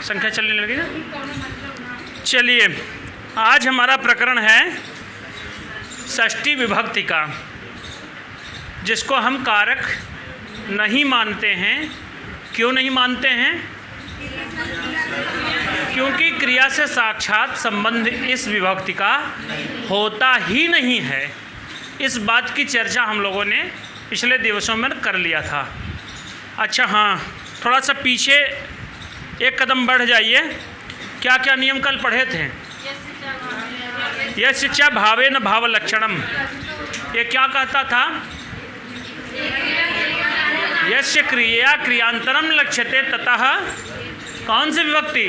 संख्या चलने लगी ना। चलिए, आज हमारा प्रकरण है षष्ठी विभक्ति का, जिसको हम कारक नहीं मानते हैं। क्यों नहीं मानते हैं? क्योंकि क्रिया से साक्षात संबंध इस विभक्ति का होता ही नहीं है। इस बात की चर्चा हम लोगों ने पिछले दिवसों में कर लिया था। अच्छा हाँ, थोड़ा सा पीछे एक कदम बढ़ जाइए। क्या क्या नियम कल पढ़े थे? यस्य च भावेन भाव लक्षणम, ये क्या कहता था? यस्य क्रिया क्रियांतरम लक्ष्यते ततः कौन सी विभक्ति?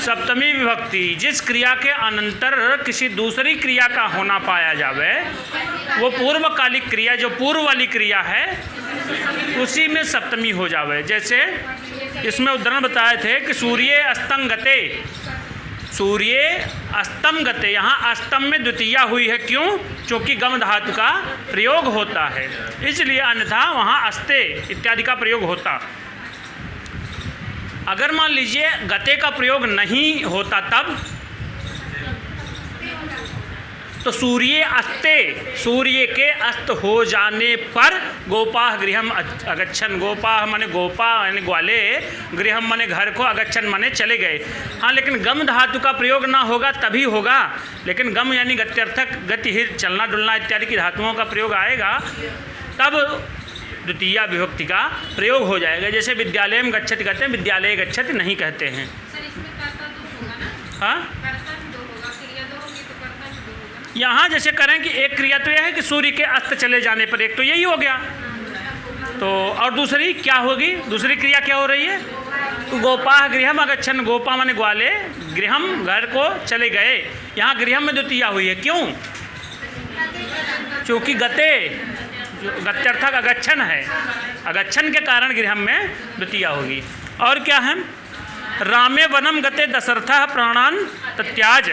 सप्तमी विभक्ति। जिस क्रिया के अनंतर किसी दूसरी क्रिया का होना पाया जावे, वो पूर्वकालिक क्रिया, जो पूर्व वाली क्रिया है, उसी में सप्तमी हो जावे। जैसे इसमें उदाहरण बताए थे कि सूर्य अस्तम गते, सूर्य अस्तम गते, यहाँ अस्तम में द्वितीया हुई है। क्यों? क्योंकि गम धातु का प्रयोग होता है, इसलिए अन्यथा वहाँ अस्ते इत्यादि का प्रयोग होता। अगर मान लीजिए गते का प्रयोग नहीं होता, तब तो सूर्य अस्ते, सूर्य के अस्त हो जाने पर गोपाह गृहम अगच्छन, गोपाह माने गोपा यानी ग्वाले, गृहम माने घर को, अगच्छन माने चले गए। हाँ, लेकिन गम धातु का प्रयोग ना होगा तभी होगा। लेकिन गम यानी गत्यर्थक, गति, हिर, चलना डुलना इत्यादि की धातुओं का प्रयोग आएगा, तब द्वितीया विभक्ति का प्रयोग हो जाएगा। जैसे विद्यालय में गच्छति कहते हैं, विद्यालय गच्छति नहीं कहते हैं। हाँ, यहाँ जैसे करें कि एक क्रिया तो यह है कि सूर्य के अस्त चले जाने पर, एक तो यही हो गया, तो और दूसरी क्या होगी? दूसरी क्रिया क्या हो रही है? तो गोपाह गृहम अगच्छन, गोपा माने ग्वाले, गृहम घर को चले गए। यहाँ गृहम में द्वितीया हुई है। क्यों? क्योंकि गते गत्यर्थक अगच्छन है, अगच्छन के कारण गृहम में द्वितीया होगी। और क्या है? रामे वनम गते दशरथः प्राणान तत्याज,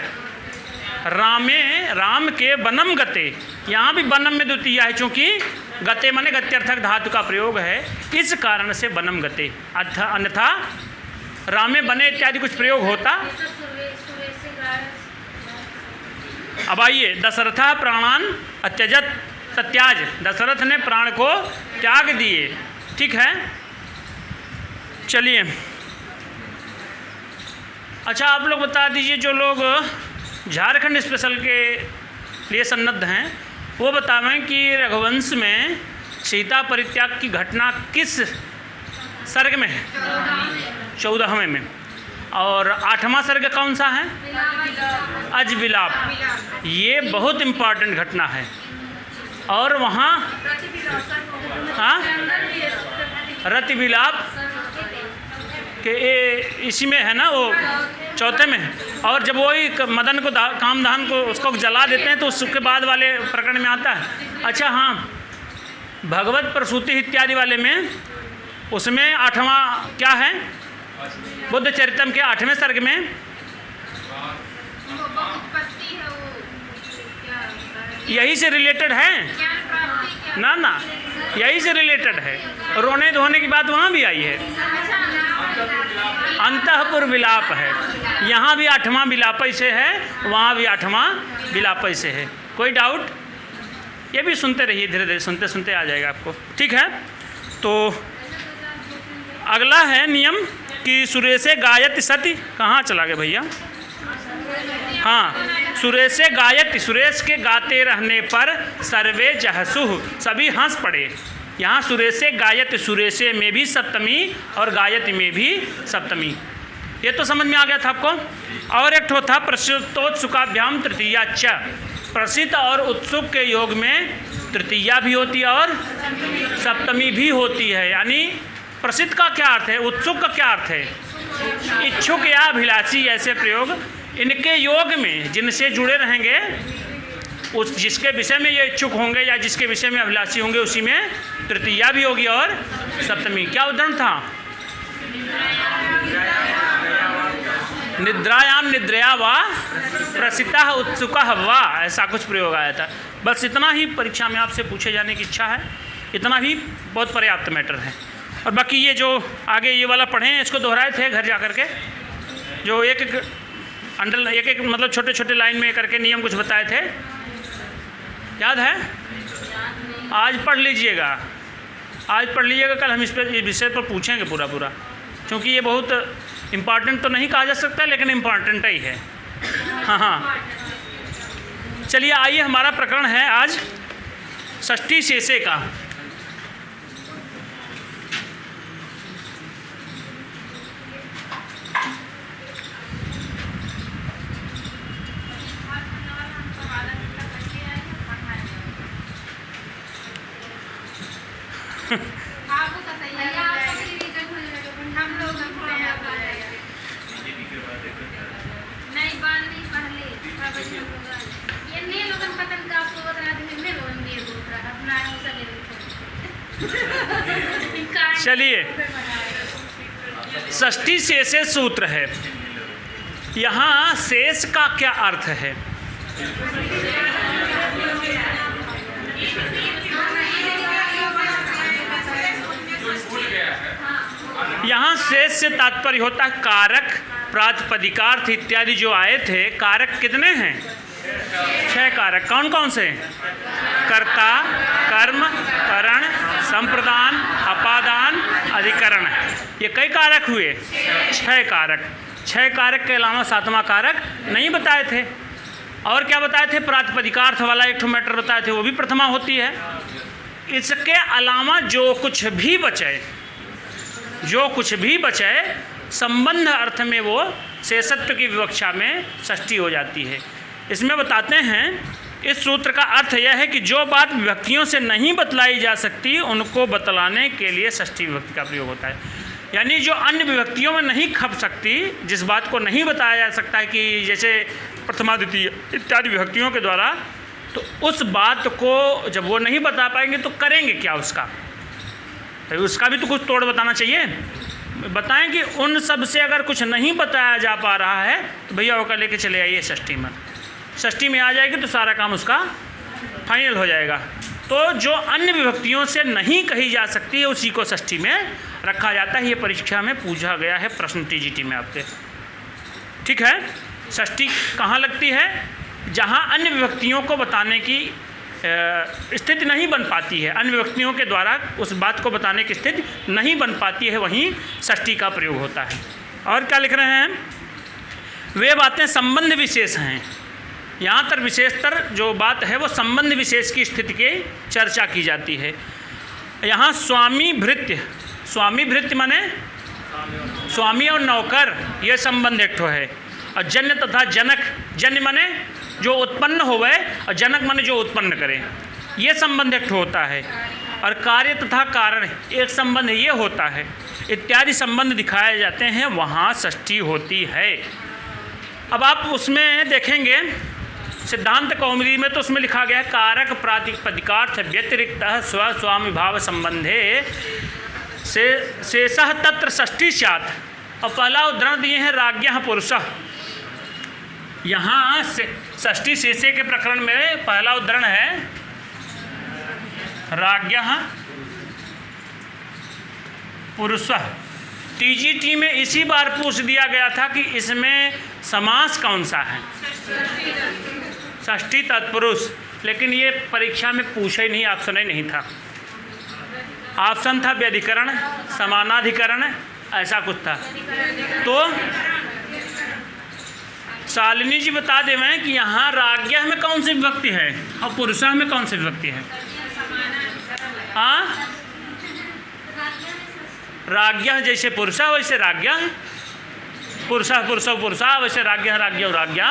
रामे, राम के वनम गते, यहाँ भी वनम में द्वितीया है, क्योंकि गते माने गत्यर्थक धातु का प्रयोग है, इस कारण से वनम गते। अन्यथा रामे बने इत्यादि कुछ प्रयोग होता। अब आइए, दशरथा प्राणान अत्यजत तत्याज, दशरथ ने प्राण को त्याग दिए। ठीक है, चलिए। अच्छा, आप लोग बता दीजिए, जो लोग झारखंड स्पेशल के लिए सन्नद्ध हैं, वो बतावें कि रघुवंश में सीता परित्याग की घटना किस सर्ग में है? 14वें में। और 8वां सर्ग कौन सा है? अज विलाप। ये बहुत इम्पॉर्टेंट घटना है। और वहाँ हाँ, रति विलाप के इसी में है ना, वो 4 में है। और जब वही मदन को कामधान को उसको जला देते हैं, तो उसके बाद वाले प्रकरण में आता है। अच्छा हाँ, भगवत प्रसूति इत्यादि वाले में, उसमें 8वां क्या है? बुद्ध चरितम के 8वें सर्ग में यही से रिलेटेड है ना, ना यही से रिलेटेड है। रोने धोने की बात वहाँ भी आई है, अंतःपुर विलाप है। यहाँ भी 8वां विलाप से है, वहाँ भी 8वां विलाप से है। कोई डाउट? ये भी सुनते रहिए, धीरे धीरे सुनते सुनते आ जाएगा आपको। ठीक है, तो अगला है नियम कि सुरेशे गायति सति। कहाँ चला गया भैया? हाँ, सुरेशे गायति, सुरेश के गाते रहने पर सर्वे जहसुह, सभी हंस पड़े। यहाँ सुरेशे गायति, सुरेशे में भी सप्तमी और गायति में भी सप्तमी। ये तो समझ में आ गया था आपको। और एक ठो था प्रसिद्धोत्सुकाभ्याम तृतीया च, प्रसिद्ध और उत्सुक के योग में तृतीया भी होती है और सप्तमी भी होती है। यानी प्रसिद्ध का क्या अर्थ है? उत्सुक का क्या अर्थ है? इच्छुक या अभिलाषी। ऐसे प्रयोग इनके योग में जिनसे जुड़े रहेंगे, उस जिसके विषय में ये इच्छुक होंगे या जिसके विषय में अभिलाषी होंगे, उसी में तृतीया भी होगी और सप्तमी। क्या उदाहरण था? निद्रायाम निद्रया वा प्रसिता उत्सुका वा, ऐसा कुछ प्रयोग आया था। बस इतना ही परीक्षा में आपसे पूछे जाने की इच्छा है, इतना ही बहुत पर्याप्त मैटर है। और बाकी ये जो आगे ये वाला पढ़े हैं इसको दोहराए थे घर जा कर के, जो एक एक मतलब छोटे छोटे लाइन में करके नियम कुछ बताए थे, याद है? आज पढ़ लीजिएगा, आज पढ़ लीजिएगा, कल हम इस विषय पर पूछेंगे पूरा पूरा, क्योंकि ये बहुत इम्पॉर्टेंट तो नहीं कहा जा सकता लेकिन इम्पॉर्टेंट ही है। हाँ हाँ, चलिए आइए, हमारा प्रकरण है आज षष्ठी शेषे का। चलिए, षष्ठी शेषे सूत्र है। यहाँ शेष का क्या अर्थ है? यहाँ शेष से तात्पर्य होता है कारक, प्रातिपदिकार्थ इत्यादि जो आए थे। कारक कितने हैं? 6 कारक। कौन कौन से? कर्ता, कर्म, करण, संप्रदान, अपादान, अधिकरण। ये कई कारक हुए? 6 कारक। 6 कारक के अलावा 7वां कारक नहीं बताए थे। और क्या बताए थे? प्रातिपदिकार्थ वाला एक ठो मैटर बताए थे, वो भी प्रथमा होती है। इसके अलावा जो कुछ भी बचे संबंध अर्थ में वो शेषत्व की विवक्षा में षष्ठी हो जाती है। इसमें बताते हैं, इस सूत्र का अर्थ यह है कि जो बात विभक्तियों से नहीं बतलाई जा सकती उनको बतलाने के लिए षष्ठी विभक्ति का प्रयोग होता है। यानी जो अन्य विभक्तियों में नहीं खप सकती, जिस बात को नहीं बताया जा सकता है कि जैसे प्रथमा, द्वितीय इत्यादि विभक्तियों के द्वारा, तो उस बात को जब वो नहीं बता पाएंगे तो करेंगे क्या उसका? तो उसका भी तो कुछ तोड़ बताना चाहिए। बताएं कि उन सब से अगर कुछ नहीं बताया जा पा रहा है तो भैया होकर लेके चले आइए षष्ठी में। षष्ठी में आ जाएगी तो सारा काम उसका फाइनल हो जाएगा। तो जो अन्य विभक्तियों से नहीं कही जा सकती है उसी को षष्ठी में रखा जाता है। ये परीक्षा में पूछा गया है प्रश्न टीजीटी में आपके। ठीक है, षष्ठी कहाँ लगती है? जहाँ अन्य विभक्तियों को बताने की स्थिति नहीं बन पाती है, अन्य विभक्तियों के द्वारा उस बात को बताने की स्थिति नहीं बन पाती है, वहीं षष्ठी का प्रयोग होता है। और क्या लिख रहे हैं? वे बातें संबंध विशेष हैं। यहाँ तक विशेषतर जो बात है वो संबंध विशेष की स्थिति की चर्चा की जाती है। यहाँ स्वामी भृत्य माने स्वामी और नौकर, ये संबंध एक ठो है। और जन्य तथा जनक, जन्य माने जो उत्पन्न होवे और जनक माने जो उत्पन्न करे, ये संबंध एक ठो होता है। और कार्य तथा कारण एक संबंध ये होता है। इत्यादि संबंध दिखाए जाते हैं, वहाँ षष्ठी होती है। अब आप उसमें देखेंगे सिद्धांत कौमुदी में, तो उसमें लिखा गया है कारक प्रातिपदिकार्थ व्यतिरिक्त स्व स्वामी भाव संबंधे से शेषः तत्र षष्ठी स्यात्। और पहला उदाहरण दिए हैं राज्ञः पुरुषः। यहाँ षष्ठी शेषे के प्रकरण में पहला उदाहरण है राज्ञः पुरुषः। टीजीटी में इसी बार पूछ दिया गया था कि इसमें समास कौन सा है? षष्ठी तत्पुरुष। लेकिन ये परीक्षा में पूछा ही नहीं, ऑप्शन ही नहीं था। ऑप्शन था व्यधिकरण, समानाधिकरण, ऐसा कुछ था। तो शालिनी जी बता देवें कि यहाँ राज्ञः में कौन सी विभक्ति है और पुरुषः में कौन सी विभक्ति है? हाँ, राज्ञः जैसे पुरुषः वैसे राज्ञः, पुरुषः पुरुषः पुरुषः वैसे राज्ञः राज्ञः राज्ञः।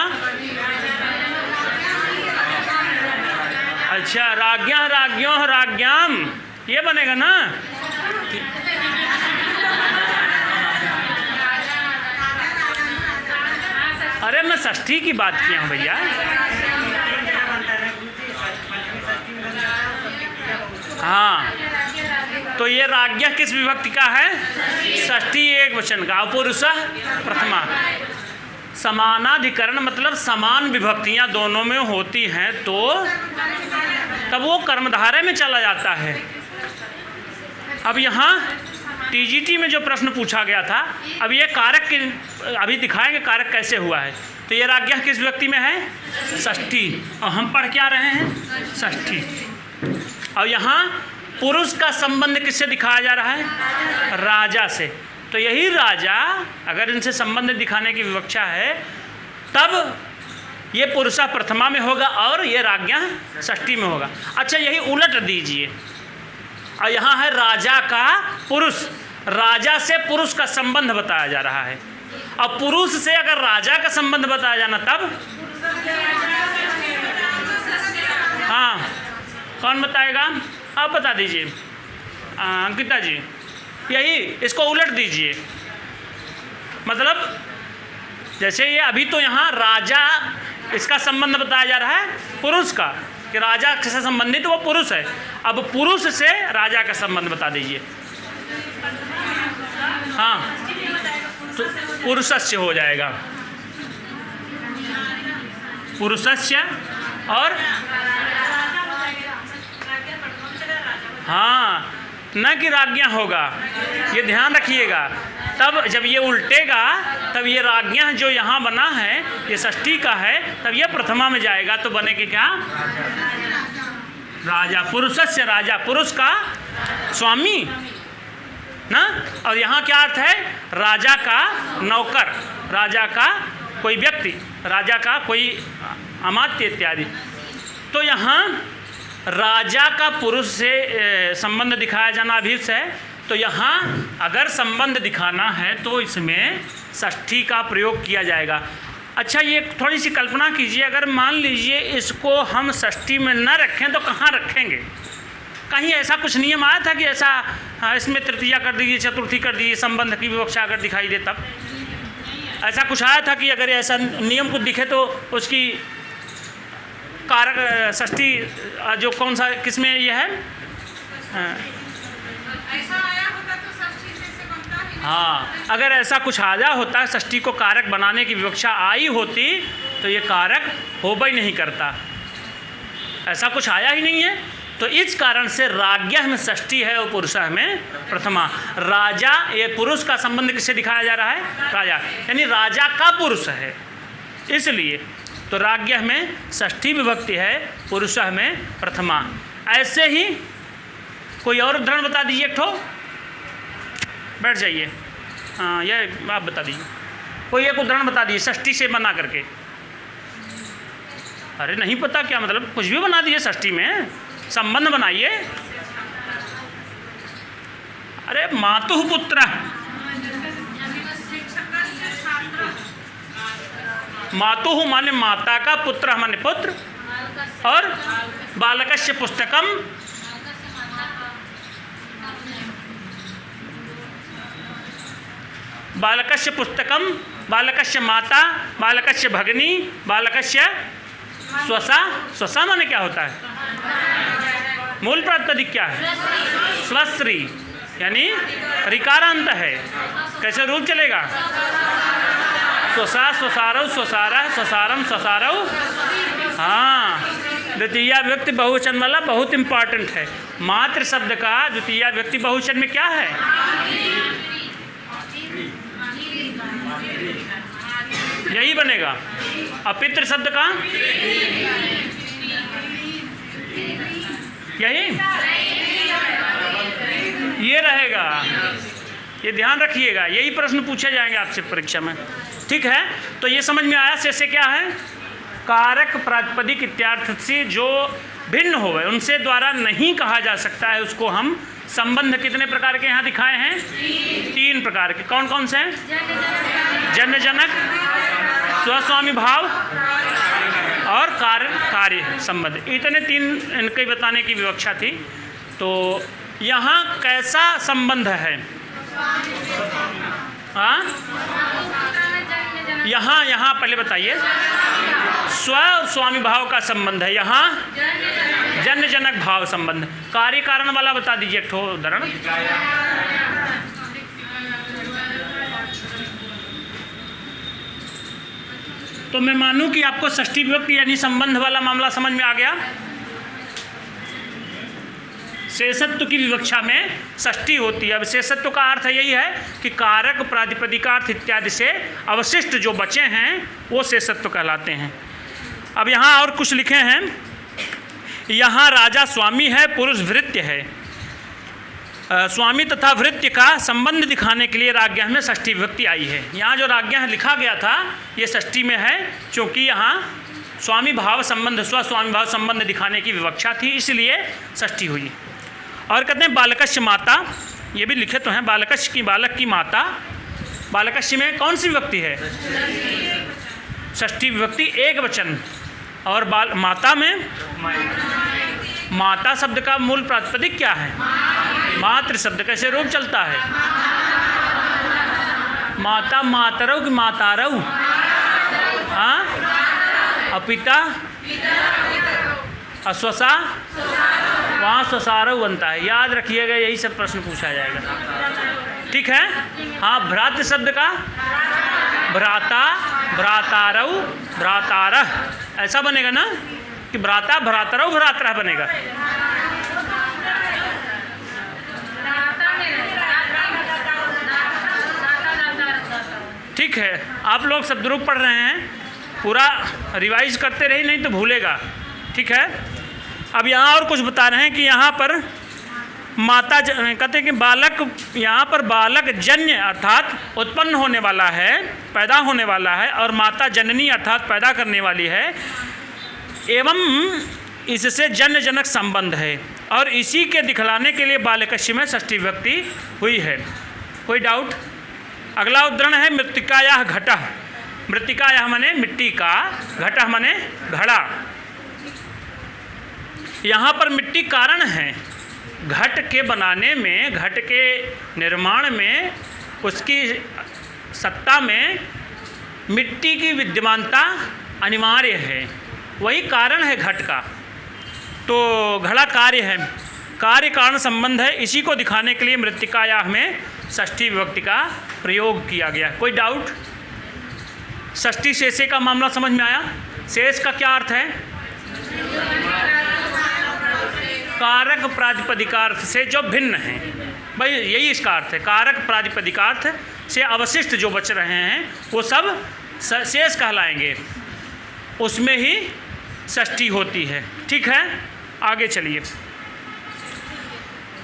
अच्छा, राज्ञः राज्ञों राज्ञाम, ये बनेगा ना? अरे मैं षष्ठी की बात किया हूँ भैया। हाँ, तो ये राज्ञः किस विभक्ति का है? षष्ठी एक वचन का। पुरुषः प्रथमा। समानाधिकरण मतलब समान विभक्तियाँ दोनों में होती हैं तो तब वो कर्मधारय में चला जाता है। अब यहाँ टीजीटी में जो प्रश्न पूछा गया था, अब ये कारक के अभी दिखाएंगे कारक कैसे हुआ है। तो ये राज्ञ किस व्यक्ति में है? षष्ठी। और हम पढ़ क्या रहे हैं? षष्ठी। और यहाँ पुरुष का संबंध किससे दिखाया जा रहा है? राजा से। तो यही राजा, अगर इनसे संबंध दिखाने की विवक्षा है, तब ये पुरुषा प्रथमा में होगा और ये राज्ञा षष्ठी में होगा। अच्छा, यही उलट दीजिए। और यहाँ है राजा का पुरुष, राजा से पुरुष का संबंध बताया जा रहा है। और पुरुष से अगर राजा का संबंध बताया जाना तब, हाँ, कौन बताएगा? आप बता दीजिए अंकिता जी। यही, इसको उलट दीजिए। मतलब जैसे ये अभी तो यहाँ राजा, इसका संबंध बताया जा रहा है पुरुष का, कि राजा से संबंधित वो पुरुष है। अब पुरुष से राजा का संबंध बता दीजिए। हाँ, तो पुरुषस्य हो जाएगा, पुरुषस्य। और हाँ, न कि राज्ञा होगा, ये ध्यान रखिएगा। तब जब ये उल्टेगा तब ये राज्ञा जो यहाँ बना है ये षष्ठी का है, तब ये प्रथमा में जाएगा। तो बनेगी क्या? राजा। पुरुषस्य राजा, पुरुष का स्वामी ना। और यहाँ क्या अर्थ है? राजा का नौकर, राजा का कोई व्यक्ति, राजा का कोई अमात्य इत्यादि। तो यहाँ राजा का पुरुष से संबंध दिखाया जाना अभिप्स है। तो यहाँ अगर संबंध दिखाना है तो इसमें षष्ठी का प्रयोग किया जाएगा। अच्छा, ये थोड़ी सी कल्पना कीजिए, अगर मान लीजिए इसको हम षष्ठी में न रखें तो कहाँ रखेंगे? कहीं ऐसा कुछ नियम आया था कि ऐसा इसमें तृतीया कर दीजिए, चतुर्थी कर दीजिए, संबंध की विवक्षा अगर दिखाई दे तब? ऐसा कुछ आया था कि अगर ऐसा नियम कुछ दिखे तो उसकी कारक षष्ठी जो कौन सा किसमें ये है? ऐसा आया होता तो षष्ठी से बनता ही नहीं। हाँ, अगर ऐसा कुछ आया होता, षष्ठी को कारक बनाने की विवक्षा आई होती, तो ये कारक होबा ही नहीं करता। ऐसा कुछ आया ही नहीं है। तो इस कारण से राज्ञ में षष्ठी है और पुरुष में प्रथमा। राजा, ये पुरुष का संबंध किससे दिखाया जा रहा है? राजा, यानी राजा का पुरुष है, इसलिए तो राज्ञ में षष्ठी विभक्ति है, पुरुष में प्रथमा। ऐसे ही कोई और उदाहरण बता दीजिए एक ठो। बैठ जाइए। हाँ, यह आप बता दीजिए, कोई एक उदाहरण बता दीजिए षष्ठी से बना करके। अरे नहीं पता क्या मतलब? कुछ भी बना दीजिए, षष्ठी में संबंध बनाइए। अरे मातुः पुत्र, मातुः माने माता का, पुत्र माने पुत्र, और बालकस्य पुस्तकम, बालकस्य पुस्तकम, बालकस्य माता, बालकस्य भगिनी, बालकस्य स्वसा। स्वसा माने क्या होता है? मूल प्रातिपदिक क्या है? स्वश्री, यानी ऋकारांत है। कैसे रूप चलेगा? स्वसा, स्वसारौ, स्वसारा, स्वसारम, स्वसारौ। हाँ, द्वितीया व्यक्ति बहुवचन वाला बहुत इंपॉर्टेंट है। मातृ शब्द का द्वितीया व्यक्ति बहुवचन में क्या है? यही बनेगा। और पितृ शब्द का यही, ये रहेगा। ये ध्यान रखिएगा, यही प्रश्न पूछे जाएंगे आपसे परीक्षा में। ठीक है, तो ये समझ में आया। से क्या है? कारक प्रातिपदिक इत्यार्थ से जो भिन्न हो उनसे द्वारा नहीं कहा जा सकता है, उसको हम संबंध कितने प्रकार के यहाँ दिखाए हैं? 3 प्रकार के। कौन कौन से हैं? जन्य जनक, स्वस्वामी भाव और कार्य संबंध। इतने 3 इनके बताने की विवक्षा थी। तो यहाँ कैसा संबंध है? हाँ, यहाँ पहले बताइए। स्व और स्वामी भाव का संबंध है, यहाँ जन्य जनक भाव संबंध। कार्य कारण वाला बता दीजिए एक ठो उदाहरण। तो मैं मानूं कि आपको षष्ठी विभक्ति यानी संबंध वाला मामला समझ में आ गया। शेषत्व की विवक्षा में षष्ठी होती है। अब शेषत्व का अर्थ यही है कि कारक, प्रातिपदिकार्थ इत्यादि से अवशिष्ट जो बचे हैं वो शेषत्व कहलाते हैं। अब यहाँ और कुछ लिखे हैं, यहाँ राजा स्वामी है, पुरुष भृत्य है। स्वामी तथा भृत्य का संबंध दिखाने के लिए राज्ञा में षष्ठी विभक्ति आई है। यहाँ जो राज्ञा लिखा गया था ये षष्ठी में है, क्योंकि यहाँ स्वामी भाव संबंध, स्वस्वामी भाव संबंध दिखाने की विवक्षा थी, इसलिए षष्ठी हुई। और कहते हैं बालकस्य माता, ये भी लिखे तो हैं, बालकस्य की, बालक की माता। बालकस्य में कौन सी विभक्ति है? षष्ठी विभक्ति, एक वचन। और माता में, माता शब्द का मूल प्रातिपदिक क्या है? मातृ शब्द कैसे रूप चलता है? माता मातरऊ की मातारऊ, हाँ, अपिता अस्वसा, वहाँ स्वसारऊ बनता है। याद रखिएगा, यही सब प्रश्न पूछा जाएगा, ठीक है। हाँ, भ्रातृ शब्द का भ्राता, भ्रातारऊ, भ्रातारह, ऐसा बनेगा ना कि भ्राता भ्रातरऊ भ्रातरह बनेगा। ठीक है, आप लोग शब्द रूप पढ़ रहे हैं, पूरा रिवाइज करते रहिए, नहीं तो भूलेगा, ठीक है। अब यहाँ और कुछ बता रहे हैं कि यहाँ पर माता कहते हैं कि बालक, यहाँ पर बालक जन्य अर्थात उत्पन्न होने वाला है, पैदा होने वाला है, और माता जननी अर्थात पैदा करने वाली है, एवं इससे जन्य जनक संबंध है, और इसी के दिखलाने के लिए बालकस्य में षष्ठी विभक्ति हुई है। कोई डाउट? अगला उदाहरण है मृत्तिकायाः घटः। मृत्तिकायाः माने मिट्टी का, घटः माने घड़ा। यहाँ पर मिट्टी कारण है, घट के बनाने में, घट के निर्माण में, उसकी सत्ता में मिट्टी की विद्यमानता अनिवार्य है, वही कारण है घट का। तो घड़ा कार्य है, कार्य कारण संबंध है, इसी को दिखाने के लिए मृत्तिकायाः में षष्ठी विभक्ति का प्रयोग किया गया। कोई डाउट? षष्ठी शेषे का मामला समझ में आया? शेष का क्या अर्थ है? कारक प्रातिपदिकार्थ से जो भिन्न है, भाई यही इसका अर्थ है। कारक प्रातिपदिकार्थ से अवशिष्ट जो बच रहे हैं वो सब शेष कहलाएंगे, उसमें ही षष्ठी होती है, ठीक है। आगे चलिए,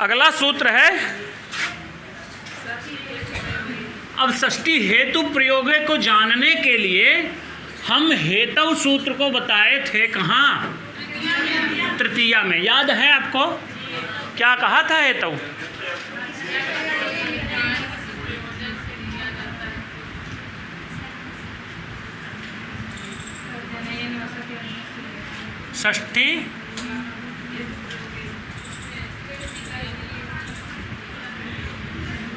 अगला सूत्र है, अब षष्ठी हेतु प्रयोग को जानने के लिए हम हेतु सूत्र को बताए थे कहाँ? तृतीया में। याद है आपको क्या कहा था हेतु? षष्ठी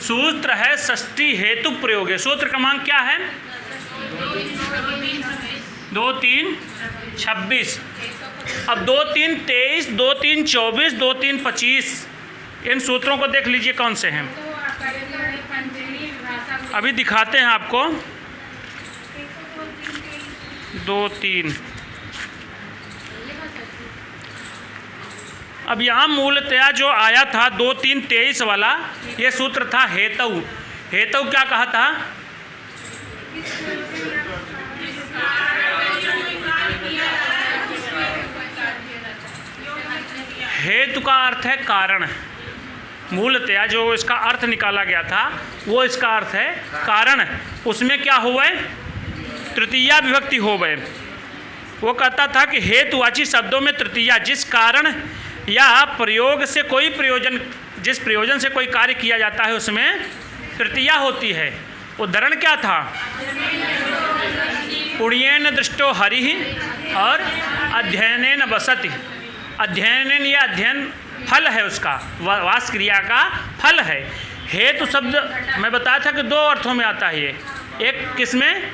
सूत्र है षष्ठी हेतु प्रयोग है। सूत्र क्रमांक क्या है? 2, 3, 26। अब 2, 3, 23, 2, 3, 24, 2, 3, 25, इन सूत्रों को देख लीजिए कौन से हैं। अभी दिखाते हैं आपको। 2, 3। अब यहाँ मूलतया जो आया था 2, 3, 23 वाला, ये सूत्र था हेतु। हेतु क्या कहा था? हेतु का अर्थ है कारण। मूलतया जो इसका अर्थ निकाला गया था वो इसका अर्थ है कारण। उसमें क्या हुआ? तृतीया विभक्ति हो गए। वो कहता था कि हेतुवाची शब्दों में तृतीया, जिस कारण या प्रयोग से कोई प्रयोजन, जिस प्रयोजन से कोई कार्य किया जाता है उसमें तृतीया होती है। उदाहरण क्या था? पुण्येन दृष्टो हरिः और अध्ययनेन वसति। अध्ययनेन, ये अध्ययन फल है, उसका वास क्रिया का फल है। हेतु शब्द मैं बताया था कि 2 अर्थों में आता है ये। एक किसमें?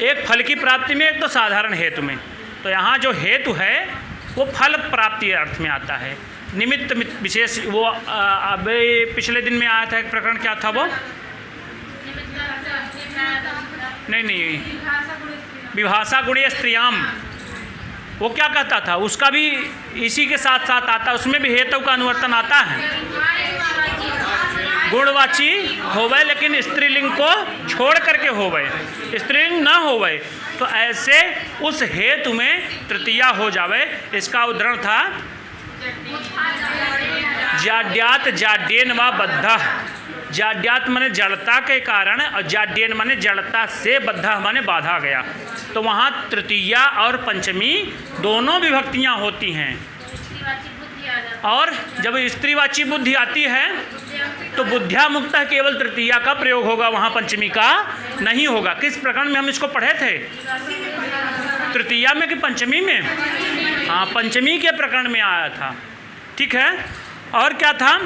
एक फल की प्राप्ति में, एक तो साधारण हेतु में। तो यहाँ जो हेतु है वो फल प्राप्ति अर्थ में आता है। निमित्त विशेष, वो अभी पिछले दिन में आया था एक प्रकरण, क्या था वो? नहीं, विभाषा गुणीय स्त्रियाम, वो क्या कहता था? उसका भी इसी के साथ साथ आता है, उसमें भी हेतु का अनुवर्तन आता है। गुणवाची होवे लेकिन स्त्रीलिंग को छोड़ करके होवे, स्त्रीलिंग ना होवे, तो ऐसे उस हेतु में तृतीया हो जावे। इसका उदाहरण था जाड्यात जाड्येन व बद्धा। जाड्यात माने जड़ता के कारण और जाड्येन माने जड़ता से, बद्धा माने बाधा गया। तो वहाँ तृतीया और पंचमी दोनों विभक्तियाँ होती हैं। और जब स्त्रीवाची बुद्धि आती है तो बुद्ध्या मुक्त केवल तृतीया का प्रयोग होगा, वहाँ पंचमी का नहीं होगा। किस प्रकरण में हम इसको पढ़े थे? तृतीया में कि पंचमी में? हाँ, पंचमी के प्रकरण में आया था। ठीक है, और क्या था?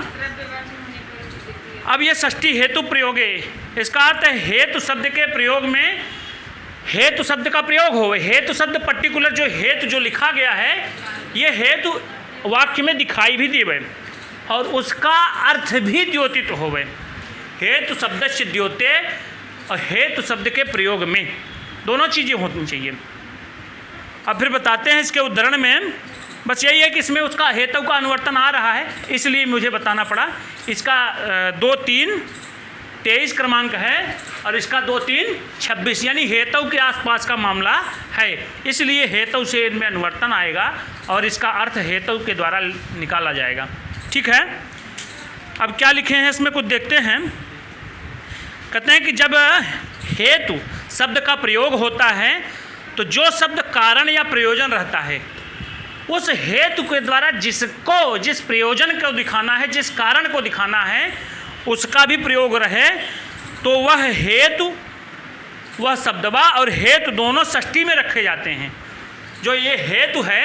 अब ये षष्ठी हेतु प्रयोगे, इसका अर्थ है हेतु शब्द के प्रयोग में हेतु शब्द का प्रयोग हो। हेतु शब्द पर्टिकुलर जो हेतु जो लिखा गया है, ये हेतु वाक्य में दिखाई भी देवे और उसका अर्थ भी द्योतित होवे। हेतु शब्द से द्योते और हेतु शब्द के प्रयोग में दोनों चीज़ें होनी चाहिए। अब फिर बताते हैं इसके उदाहरण में। बस यही है कि इसमें उसका हेतु का अनुवर्तन आ रहा है, इसलिए मुझे बताना पड़ा। इसका 2, 3, 23 क्रमांक है और इसका 2, 3, 26, यानी हेतु के आसपास का मामला है, इसलिए हेतु से इनमें अनुवर्तन आएगा और इसका अर्थ हेतु के द्वारा निकाला जाएगा। ठीक है, अब क्या लिखे हैं इसमें कुछ देखते हैं। कहते हैं कि जब हेतु शब्द का प्रयोग होता है तो जो शब्द कारण या प्रयोजन रहता है, उस हेतु के द्वारा जिसको, जिस प्रयोजन को दिखाना है, जिस कारण को दिखाना है, उसका भी प्रयोग रहे तो वह हेतु, वह शब्दवा और हेतु दोनों षष्ठी में रखे जाते हैं। जो ये हेतु है,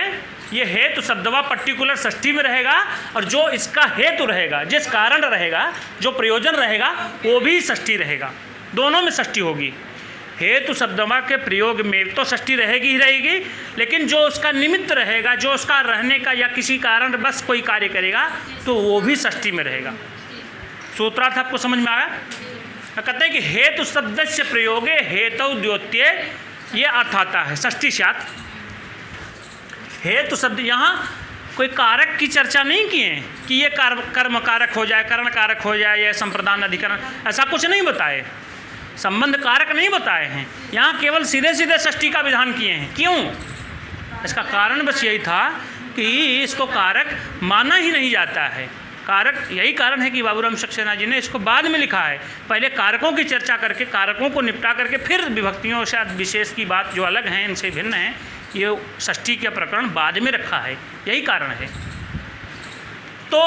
ये हेतु शब्दवा पर्टिकुलर षष्ठी में रहेगा और जो इसका हेतु रहेगा, जिस कारण रहेगा, जो प्रयोजन रहेगा, वो भी षष्ठी रहेगा। दोनों में षष्ठी होगी। हेतु शब्दवा के प्रयोग में तो षष्ठी रहेगी ही रहेगी, लेकिन जो उसका निमित्त रहेगा, जो उसका रहने का या किसी कारण बस कोई कार्य करेगा, तो वो भी षष्ठी में रहेगा। सूत्रार्थ आपको समझ में आया? कहते हैं कि हेतु शब्द से प्रयोगे हेतु द्योत्य, ये अर्थ आता है षष्ठी सात। हेतु शब्द, यहाँ कोई कारक की चर्चा नहीं किए कि ये कर्म कारक हो जाए, करण कारक हो जाए, या संप्रदान अधिकरण, ऐसा कुछ नहीं बताए। संबंध कारक नहीं बताए हैं, यहाँ केवल सीधे सीधे षष्ठी का विधान किए हैं। क्यों? इसका कारण बस यही था कि इसको कारक माना ही नहीं जाता है। कारक, यही कारण है कि बाबूराम सक्सेना जी ने इसको बाद में लिखा है। पहले कारकों की चर्चा करके, कारकों को निपटा करके फिर विभक्तियों से विशेष की बात जो अलग हैं, इनसे भिन्न है, ये षष्ठी के प्रकरण बाद में रखा है, यही कारण है। तो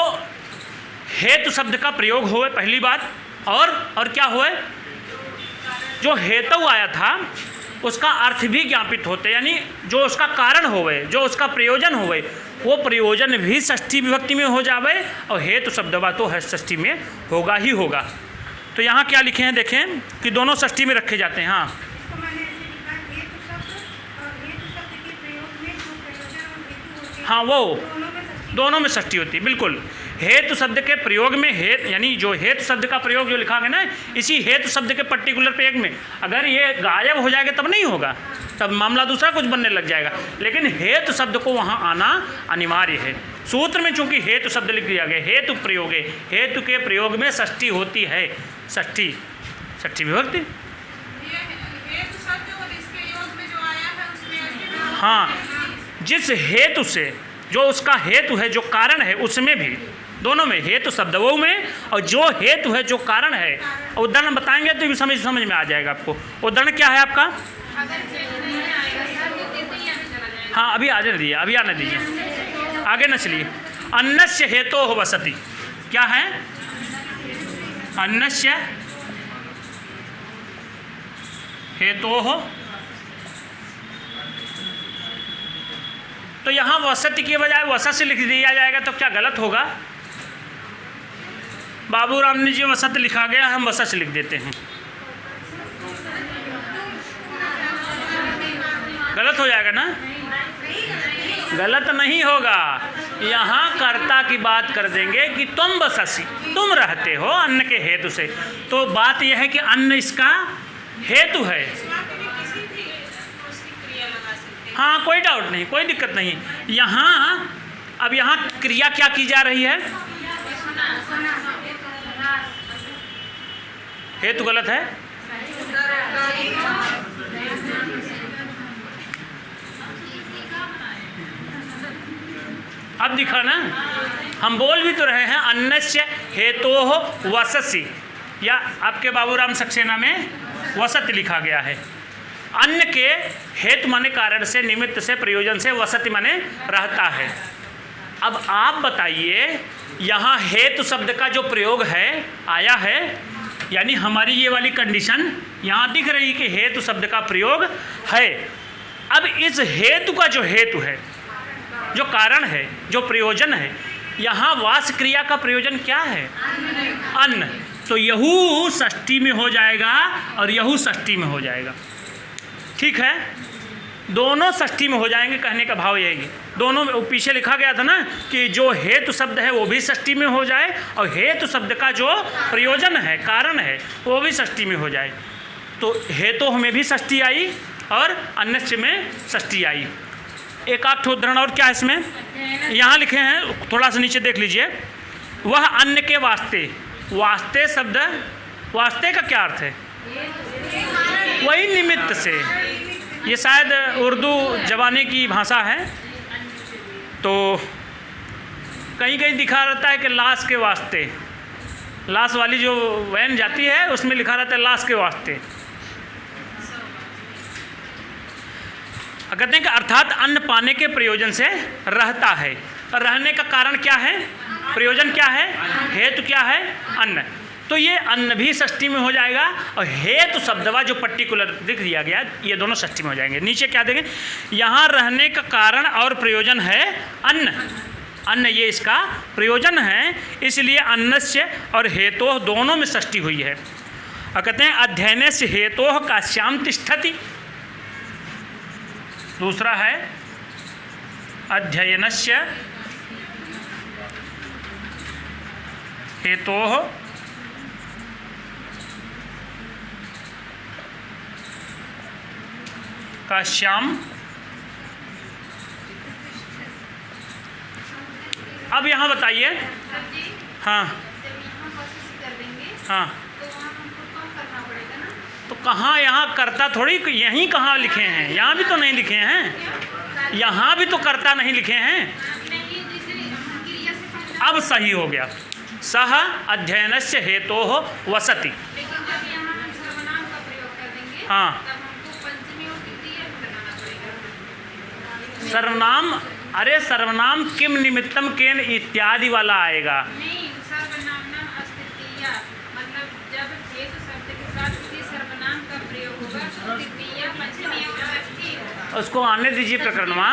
हेतु शब्द का प्रयोग होवे पहली बात, और क्या होवे, जो हेतु आया था उसका अर्थ भी ज्ञापित होते, यानी जो उसका कारण होवे, जो उसका प्रयोजन होवे, वो प्रयोजन भी षष्ठी विभक्ति में हो जावे और हेतु शब्दवा तो है षष्ठी में होगा ही होगा। तो यहाँ क्या लिखे हैं देखें कि दोनों षष्ठी में रखे जाते हैं। हाँ, हाँ, वो दोनों में षष्ठी होती है, बिल्कुल। हेतु शब्द के प्रयोग में हेतु, यानी जो हेतु शब्द का प्रयोग जो लिखा गया ना, इसी हेतु शब्द के पर्टिकुलर प्रयोग में अगर ये गायब हो जाएगा तब नहीं होगा, तब मामला दूसरा कुछ बनने लग जाएगा। लेकिन हेतु शब्द को वहाँ आना अनिवार्य है। सूत्र में चूंकि हेतु शब्द लिख दिया गया, हेतु प्रयोगे, हेतु के प्रयोग में षष्ठी होती है, षष्ठी विभक्ति। हाँ, जिस हेतु से, जो उसका हेतु है, जो कारण है, उसमें भी, दोनों में, हेतु शब्दों में और जो हेतु है, जो कारण है। उदाहरण बताएंगे तो भी समझ में आ जाएगा आपको। उदाहरण क्या है आपका? हाँ, अभी आने दीजिए, अभी आने दीजिए, आगे न चलिए। अन्नस्य हेतु हो वसति, क्या है? अन्नस्य हेतु हो, तो यहाँ वसति के बजाय वसत से लिख दिया जाएगा तो क्या गलत होगा? बाबूराम ने जी वसत लिखा गया, हम वसत से लिख देते हैं, गलत हो जाएगा ना? गलत नहीं होगा। यहाँ कर्ता की बात कर देंगे कि तुम बससी, तुम रहते हो अन्न के हेतु से, तो बात यह है कि अन्न इसका हेतु है। हाँ, कोई डाउट नहीं, कोई दिक्कत नहीं। यहाँ अब यहाँ क्रिया क्या की जा रही है? हेतु गलत है। अब दिखा ना, हम बोल भी तो रहे हैं अन्नस्य हेतोः वससि, या आपके बाबूराम सक्सेना में वसति लिखा गया है। अन्न के हेतु माने कारण से, निमित्त से, प्रयोजन से, वसति माने रहता है। अब आप बताइए, यहाँ हेतु शब्द का जो प्रयोग है आया है, यानी हमारी ये वाली कंडीशन यहाँ दिख रही कि हेतु शब्द का प्रयोग है। अब इस हेतु का जो हेतु है, जो कारण है, जो प्रयोजन है, यहाँ वास क्रिया का प्रयोजन क्या है? अन्न। तो यहू षष्ठी में हो जाएगा और यहू षष्ठी में हो जाएगा। ठीक है, दोनों षष्ठी में हो जाएंगे, कहने का भाव यही है। दोनों पीछे लिखा गया था ना कि जो हेतु शब्द है वो भी षष्ठी में हो जाए और हेतु शब्द का जो प्रयोजन है, कारण है, वो भी षष्ठी में हो जाए। तो हेतु में भी षष्ठी आई और अन्नस्य में षष्ठी आई। एक आध उदाहरण और क्या है इसमें, यहाँ लिखे हैं, थोड़ा सा नीचे देख लीजिए। वह अन्न के वास्ते, वास्ते शब्द, वास्ते का क्या अर्थ है? वही निमित्त से। ये शायद उर्दू जबानी की भाषा है, तो कहीं कहीं दिखा रहता है कि लाश के वास्ते, लाश वाली जो वैन जाती है उसमें लिखा रहता है लाश के वास्ते। कहते हैं कि अर्थात अन्न पाने के प्रयोजन से रहता है। और रहने का कारण क्या है? प्रयोजन क्या है? हेतु क्या है? अन्न। तो ये अन्न भी षष्ठी में हो जाएगा और हेतु शब्दवा जो पर्टिकुलर दिख दिया गया, ये दोनों षष्ठी में हो जाएंगे। नीचे क्या देखें, यहाँ रहने का कारण और प्रयोजन है अन्न। अन्न ये इसका प्रयोजन है, इसलिए अन्नस्य और हेतोः दोनों में षष्ठी हुई है। और कहते हैं अध्ययनस्य हेतोः काश्याम तिष्ठति। दूसरा है अध्ययनस्य हेतोः काश्याम। अब यहाँ बताइए, हाँ हाँ, तो कहाँ यहाँ करता थोड़ी, यहीं कहाँ लिखे हैं? यहाँ भी तो नहीं लिखे हैं, यहाँ भी तो करता नहीं लिखे हैं। अब सही हो गया, सह अध्ययनस्य हेतोः वसति। हाँ, सर्वनाम, अरे सर्वनाम किम निमित्तम केन इत्यादि वाला आएगा। नहीं, सर्वनाम अस्तित्व, मतलब जब हेतु शब्द के साथ उसी सर्वनाम का प्रयोग होगा तो तृतीया पंचमी और षष्ठी, उसको आने दीजिए प्रकरणवा।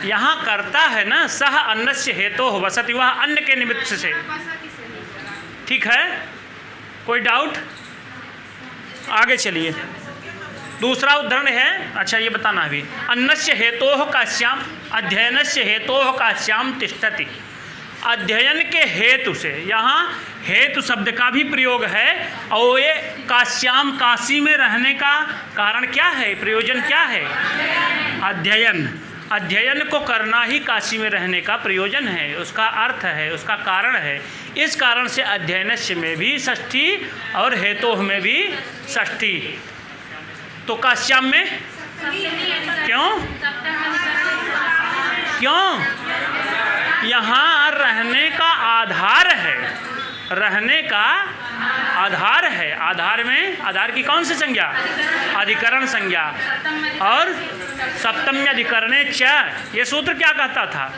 यहाँ करता है ना, सह अन्नस्य हेतोः वसति, वह अन्न के निमित्त से। ठीक है, कोई डाउट? आगे चलिए, दूसरा उदाहरण है। अच्छा, ये बताना अभी, अन्नस्य हेतोः काश्याम, अध्ययनस्य हेतोः काश्याम तिष्ठति। अध्ययन के हेतु से, यहाँ हेतु शब्द का भी प्रयोग है और ये काश्याम, काशी में रहने का कारण क्या है, प्रयोजन क्या है? अध्ययन। अध्ययन को करना ही काशी में रहने का प्रयोजन है, उसका अर्थ है, उसका कारण है। इस कारण से अध्ययनस्य में भी षष्ठी और हेतोः में भी षष्ठी। तो काश्याम में क्यों? क्यों? यहाँ रहने का आधार है, रहने का आधार है। आधार में, आधार की कौन सी संज्ञा? अधिकरण संज्ञा। और सप्तमी अधिकरणे च, ये सूत्र क्या कहता था?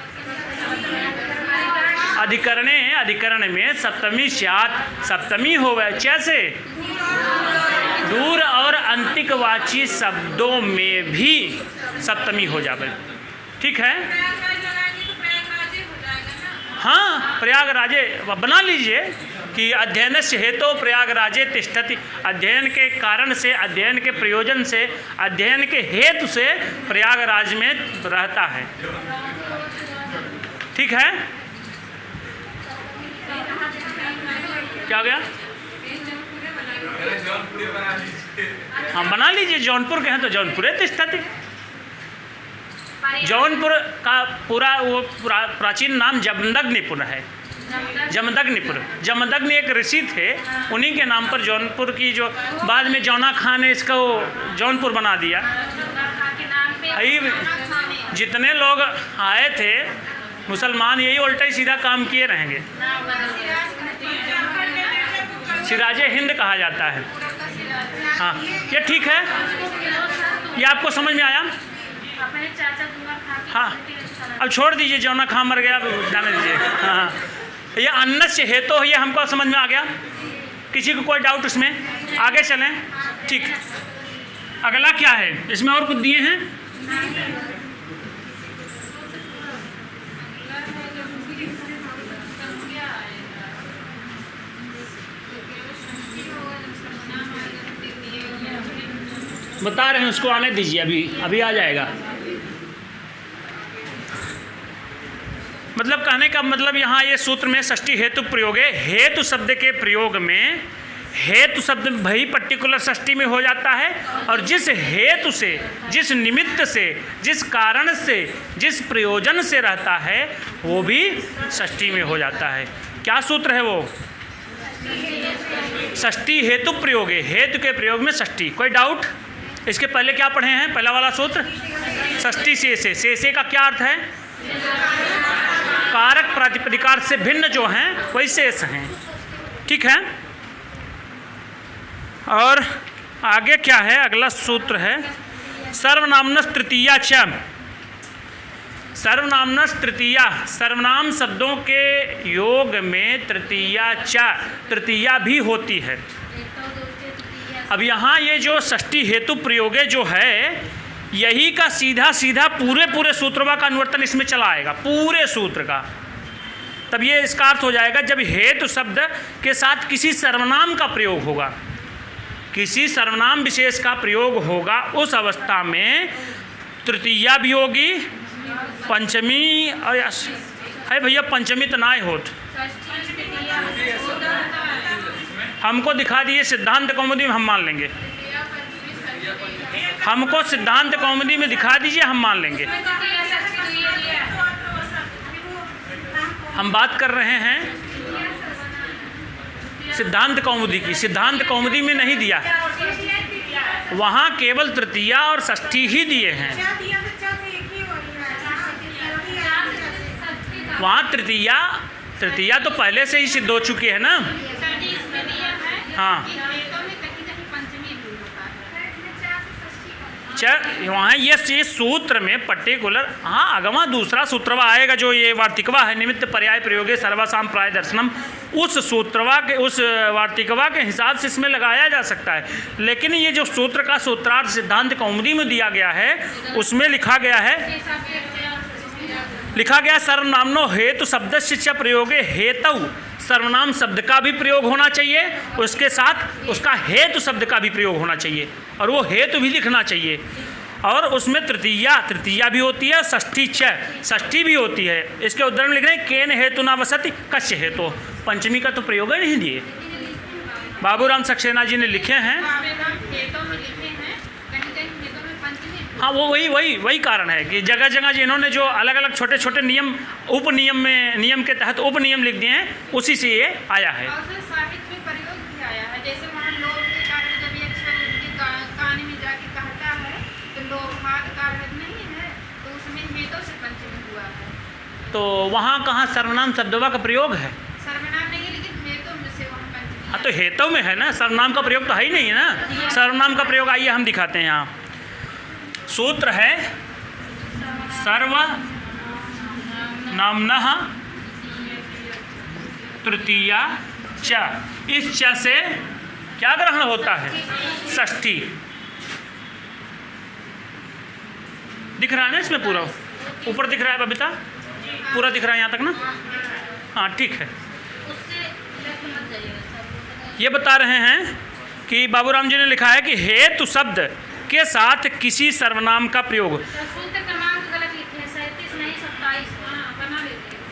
अधिकरणे, अधिकरण में सप्तमी स्यात्, सप्तमी होवे च से दूर और अंतिकवाची शब्दों में भी सप्तमी हो जावे। ठीक है, हाँ, प्रयागराजे बना लीजिए कि अध्ययनस्य हेतु प्रयागराजे तिष्ठति। अध्ययन के कारण से, अध्ययन के प्रयोजन से, अध्ययन के हेतु से प्रयागराज में रहता है। ठीक है, क्या हो गया? हाँ, बना लीजिए, जौनपुर के हैं तो जौनपुरे तिष्ठति। जौनपुर का पूरा वो प्राचीन नाम जमदग्निपुर है। जमदग्नि एक ऋषि थे, उन्हीं के नाम पर जौनपुर की, जो बाद में जौना खान ने इसको जौनपुर बना दिया। जितने लोग आए थे मुसलमान, यही उल्टा ही सीधा काम किए रहेंगे। सिराजे हिंद कहा जाता है। हाँ, ये ठीक है, ये आपको समझ में आया? हाँ, अब छोड़ दीजिए, जौना खां मर गया, जाने दीजिए। हाँ, ये अन्न से हेतु तो ये हमको समझ में आ गया। किसी को कोई डाउट इसमें? आगे चलें। ठीक, अगला क्या है? इसमें और कुछ दिए हैं? बता रहे हैं, उसको आने दीजिए, अभी आ जाएगा। मतलब कहने का मतलब यहाँ ये सूत्र में षष्ठी हेतु प्रयोग है। हेतु शब्द के प्रयोग में हेतु शब्द वही पर्टिकुलर षष्ठी में हो जाता है, और जिस हेतु से, जिस निमित्त से, जिस कारण से, जिस प्रयोजन से रहता है वो भी षष्ठी में हो जाता है। क्या सूत्र है वो? षष्ठी हेतु प्रयोग है। हेतु के प्रयोग में षष्ठी। कोई डाउट? इसके पहले क्या पढ़े हैं? पहला वाला सूत्र षष्ठी से का क्या अर्थ है? कारक प्रातिपदिकार से भिन्न जो हैं वही शेष हैं। ठीक है, और आगे क्या है? अगला सूत्र है सर्वनामनस तृतीया च। सर्वनामनस तृतीया, सर्वनाम शब्दों के योग में तृतीया च, तृतीया भी होती है। अब यहाँ ये जो षष्ठी हेतु प्रयोगे जो है, यही का सीधा सीधा पूरे सूत्रों का अनुवर्तन इसमें चला आएगा, पूरे सूत्र का। तब ये इसका अर्थ हो जाएगा, जब हेतु शब्द के साथ किसी सर्वनाम का प्रयोग होगा, किसी सर्वनाम विशेष का प्रयोग होगा, उस अवस्था में तृतीया भी होगी, पंचमी। है भैया, पंचमी तो ना होत। हमको दिखा दिए सिद्धांत कौमुदी में, हम मान लेंगे। हमको सिद्धांत कौमुदी में दिखा दीजिए, हम मान लेंगे। हम बात कर रहे हैं सिद्धांत कौमुदी की। सिद्धांत कौमुदी में नहीं दिया, वहाँ केवल तृतीया और षष्ठी ही दिए हैं। वहाँ तृतीया तो पहले से ही सिद्ध हो चुकी है ना। हाँ, वहाँ ये सूत्र में पर्टिकुलर, हाँ अगवा दूसरा सूत्रवा आएगा जो ये वार्तिकवा है, निमित्त पर्याय प्रयोगे सर्वासाम प्राय दर्शनम, उस सूत्रवा के, उस वार्तिकवा के हिसाब से इसमें लगाया जा सकता है। लेकिन ये जो सूत्र का सूत्रार्थ सिद्धांत कौमुदी में दिया गया है, उसमें लिखा गया सर्वनामनो हेतु शब्दस्य च प्रयोगे हेतु, सर्वनाम शब्द का भी प्रयोग होना चाहिए, उसके साथ उसका हेतु शब्द का भी प्रयोग होना चाहिए, और वो हेतु भी लिखना चाहिए। और उसमें तृतीया भी होती है, षष्ठी भी होती है। इसके उदाहरण लिख रहे हैं, केन हेतु ना वसति कस्य हेतु। पंचमी का तो प्रयोग ही नहीं दिए। बाबूराम सक्सेना जी ने लिखे हैं। हाँ, वो वही कारण है कि जगह जगह जिन्होंने जो अलग अलग छोटे छोटे नियम, उपनियम में, नियम के तहत उपनियम लिख दिए हैं, उसी से ये आया है। और साहित्य में प्रयोग भी आया है, जैसे वहाँ लोभ के कारण जब ये कहानी में जाके कहता है तो लोभाद कारण नहीं है, तो उसमें हेतु से पंचमी हुआ है। तो वहाँ कहाँ सर्वनाम शब्दवा का प्रयोग है? सर्वनाम नहीं, लेकिन हेतु में से वहाँ पंचमी। हाँ, तो हेतु में है ना, सर्वनाम का प्रयोग तो है ही नहीं है ना। सर्वनाम का प्रयोग आइए हम दिखाते हैं। यहाँ सूत्र है सर्व नामनः तृतीया च। इस च से क्या ग्रहण होता है? षष्ठी। दिख रहा है ना इसमें? पूरा ऊपर दिख रहा है बबीता? पूरा दिख रहा है यहाँ तक ना? हाँ, ठीक है। ये बता रहे हैं कि बाबूराम जी ने लिखा है कि हेतु शब्द के साथ किसी सर्वनाम का प्रयोग। सूत्र क्रमांक गलत लिखे हैं, 37 नहीं 27।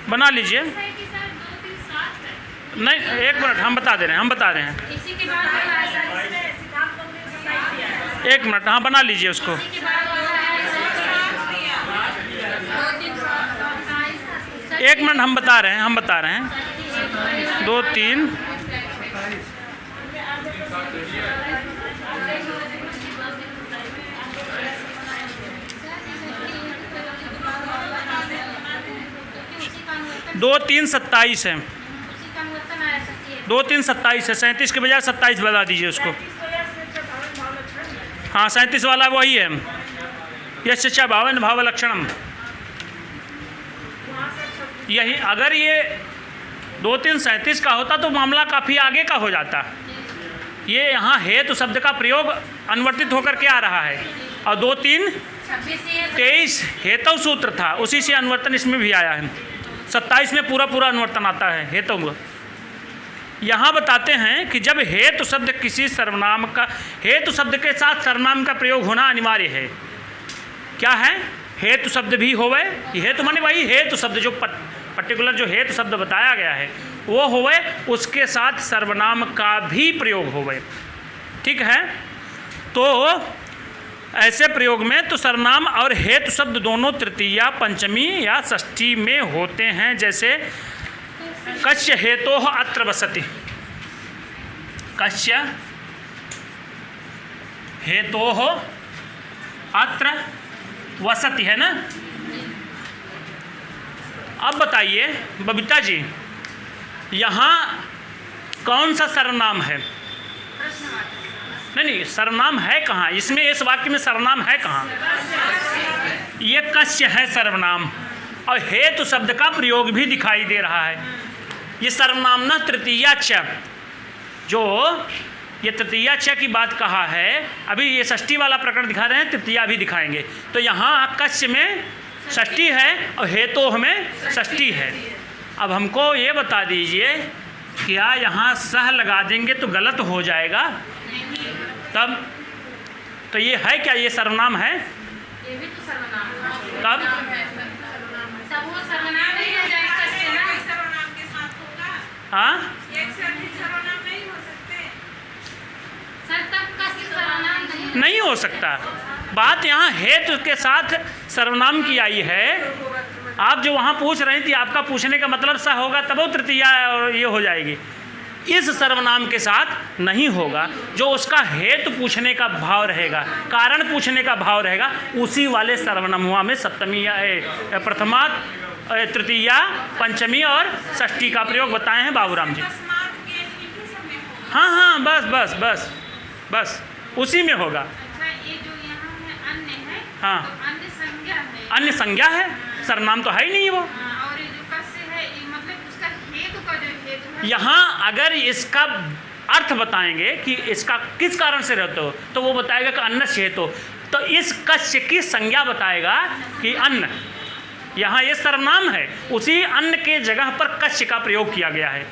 बना लीजिए। नहीं, एक मिनट, हम बता रहे हैं। इसी के बाद एक मिनट, हाँ बना लीजिए उसको। एक मिनट, हम बता रहे हैं 2 3 2 3 27 है, 2 3 27 है, 37 के बजाय 27 बता दीजिए उसको। हाँ 37 वाला वही है, यस्य भावन भाव लक्षणम। यही अगर ये 2 3 37 का होता तो मामला काफ़ी आगे का हो जाता। ये यहाँ हेतु शब्द का प्रयोग अनुवर्तित होकर के आ रहा है, और 2 3 23 हेतु सूत्र था, उसी से अनुवर्तन इसमें भी आया है। 27 में पूरा अनुवर्तन आता है हेतु। यहाँ बताते हैं कि जब हेतु शब्द किसी सर्वनाम का, हेतु शब्द के साथ सर्वनाम का प्रयोग होना अनिवार्य है। क्या है? हेतु शब्द भी होवे, हेतु माने वही हेतु शब्द जो पर्टिकुलर जो हेतु शब्द बताया गया है वो होवे, उसके साथ सर्वनाम का भी प्रयोग होवे। ठीक है, तो ऐसे प्रयोग में तो सर्वनाम और हेतु शब्द दोनों तृतीया, पंचमी या षष्ठी में होते हैं। जैसे कस्य हेतोः अत्र वसति, कस्य हेतोः अत्र वसति, है ना। अब बताइए बबीता जी, यहाँ कौन सा सर्वनाम है? नहीं, सर्वनाम है कहाँ इसमें? इस वाक्य में सर्वनाम है कहाँ? ये कस्य है सर्वनाम, और हेतु शब्द का प्रयोग भी दिखाई दे रहा है। ये सर्वनाम ना तृतीया च, जो ये तृतीया च की बात कहा है, अभी ये षष्ठी वाला प्रकरण दिखा रहे हैं, तृतीया भी दिखाएंगे। तो यहाँ कस्य में षष्ठी है और हेतोः में षष्ठी है। अब हमको ये बता दीजिए, क्या यहाँ सह लगा देंगे तो गलत हो जाएगा? तब तो ये है क्या? ये सर्वनाम है? ये भी तो सर्वनाम है। तब सब वो सर्वनाम नहीं हो जाएगा, कस्य ना सर्वनाम के साथ होगा। हाँ, एक से अधिक सर्वनाम नहीं हो सकते। सर तब कस्य सर्वनाम नहीं हो सकता। बात यहाँ हेतु के साथ सर्वनाम की आई है। आप जो वहाँ पूछ रही थी, आपका पूछने का मतलब सा होगा तब वो तृतीया और ये हो जाएगी। इस सर्वनाम के साथ नहीं होगा, जो उसका हेतु पूछने का भाव रहेगा, कारण पूछने का भाव रहेगा, उसी वाले सर्वनामुआ में सप्तमी या प्रथमा, तृतीया, पंचमी और षष्ठी का प्रयोग बताए हैं बाबूराम जी। हाँ, बस उसी में होगा। अच्छा, ये जो यहाँ है अन्य है, हाँ, तो अन्य संज्ञा है, अन्य संज्ञा है, सर्वनाम तो है ही नहीं वो। हाँ, और ये जो कस्य है, ये मतलब उसका हेतु का जो हेतु है, यहाँ अगर इसका अर्थ बताएंगे कि इसका किस कारण से रहते हो, तो वो बताएगा कि अन्न से हेतु, तो इस कस्य की संज्ञा बताएगा कि अन्न। यहाँ ये सर्वनाम है, उसी अन्न के जगह पर कस्य का प्रयोग किया गया है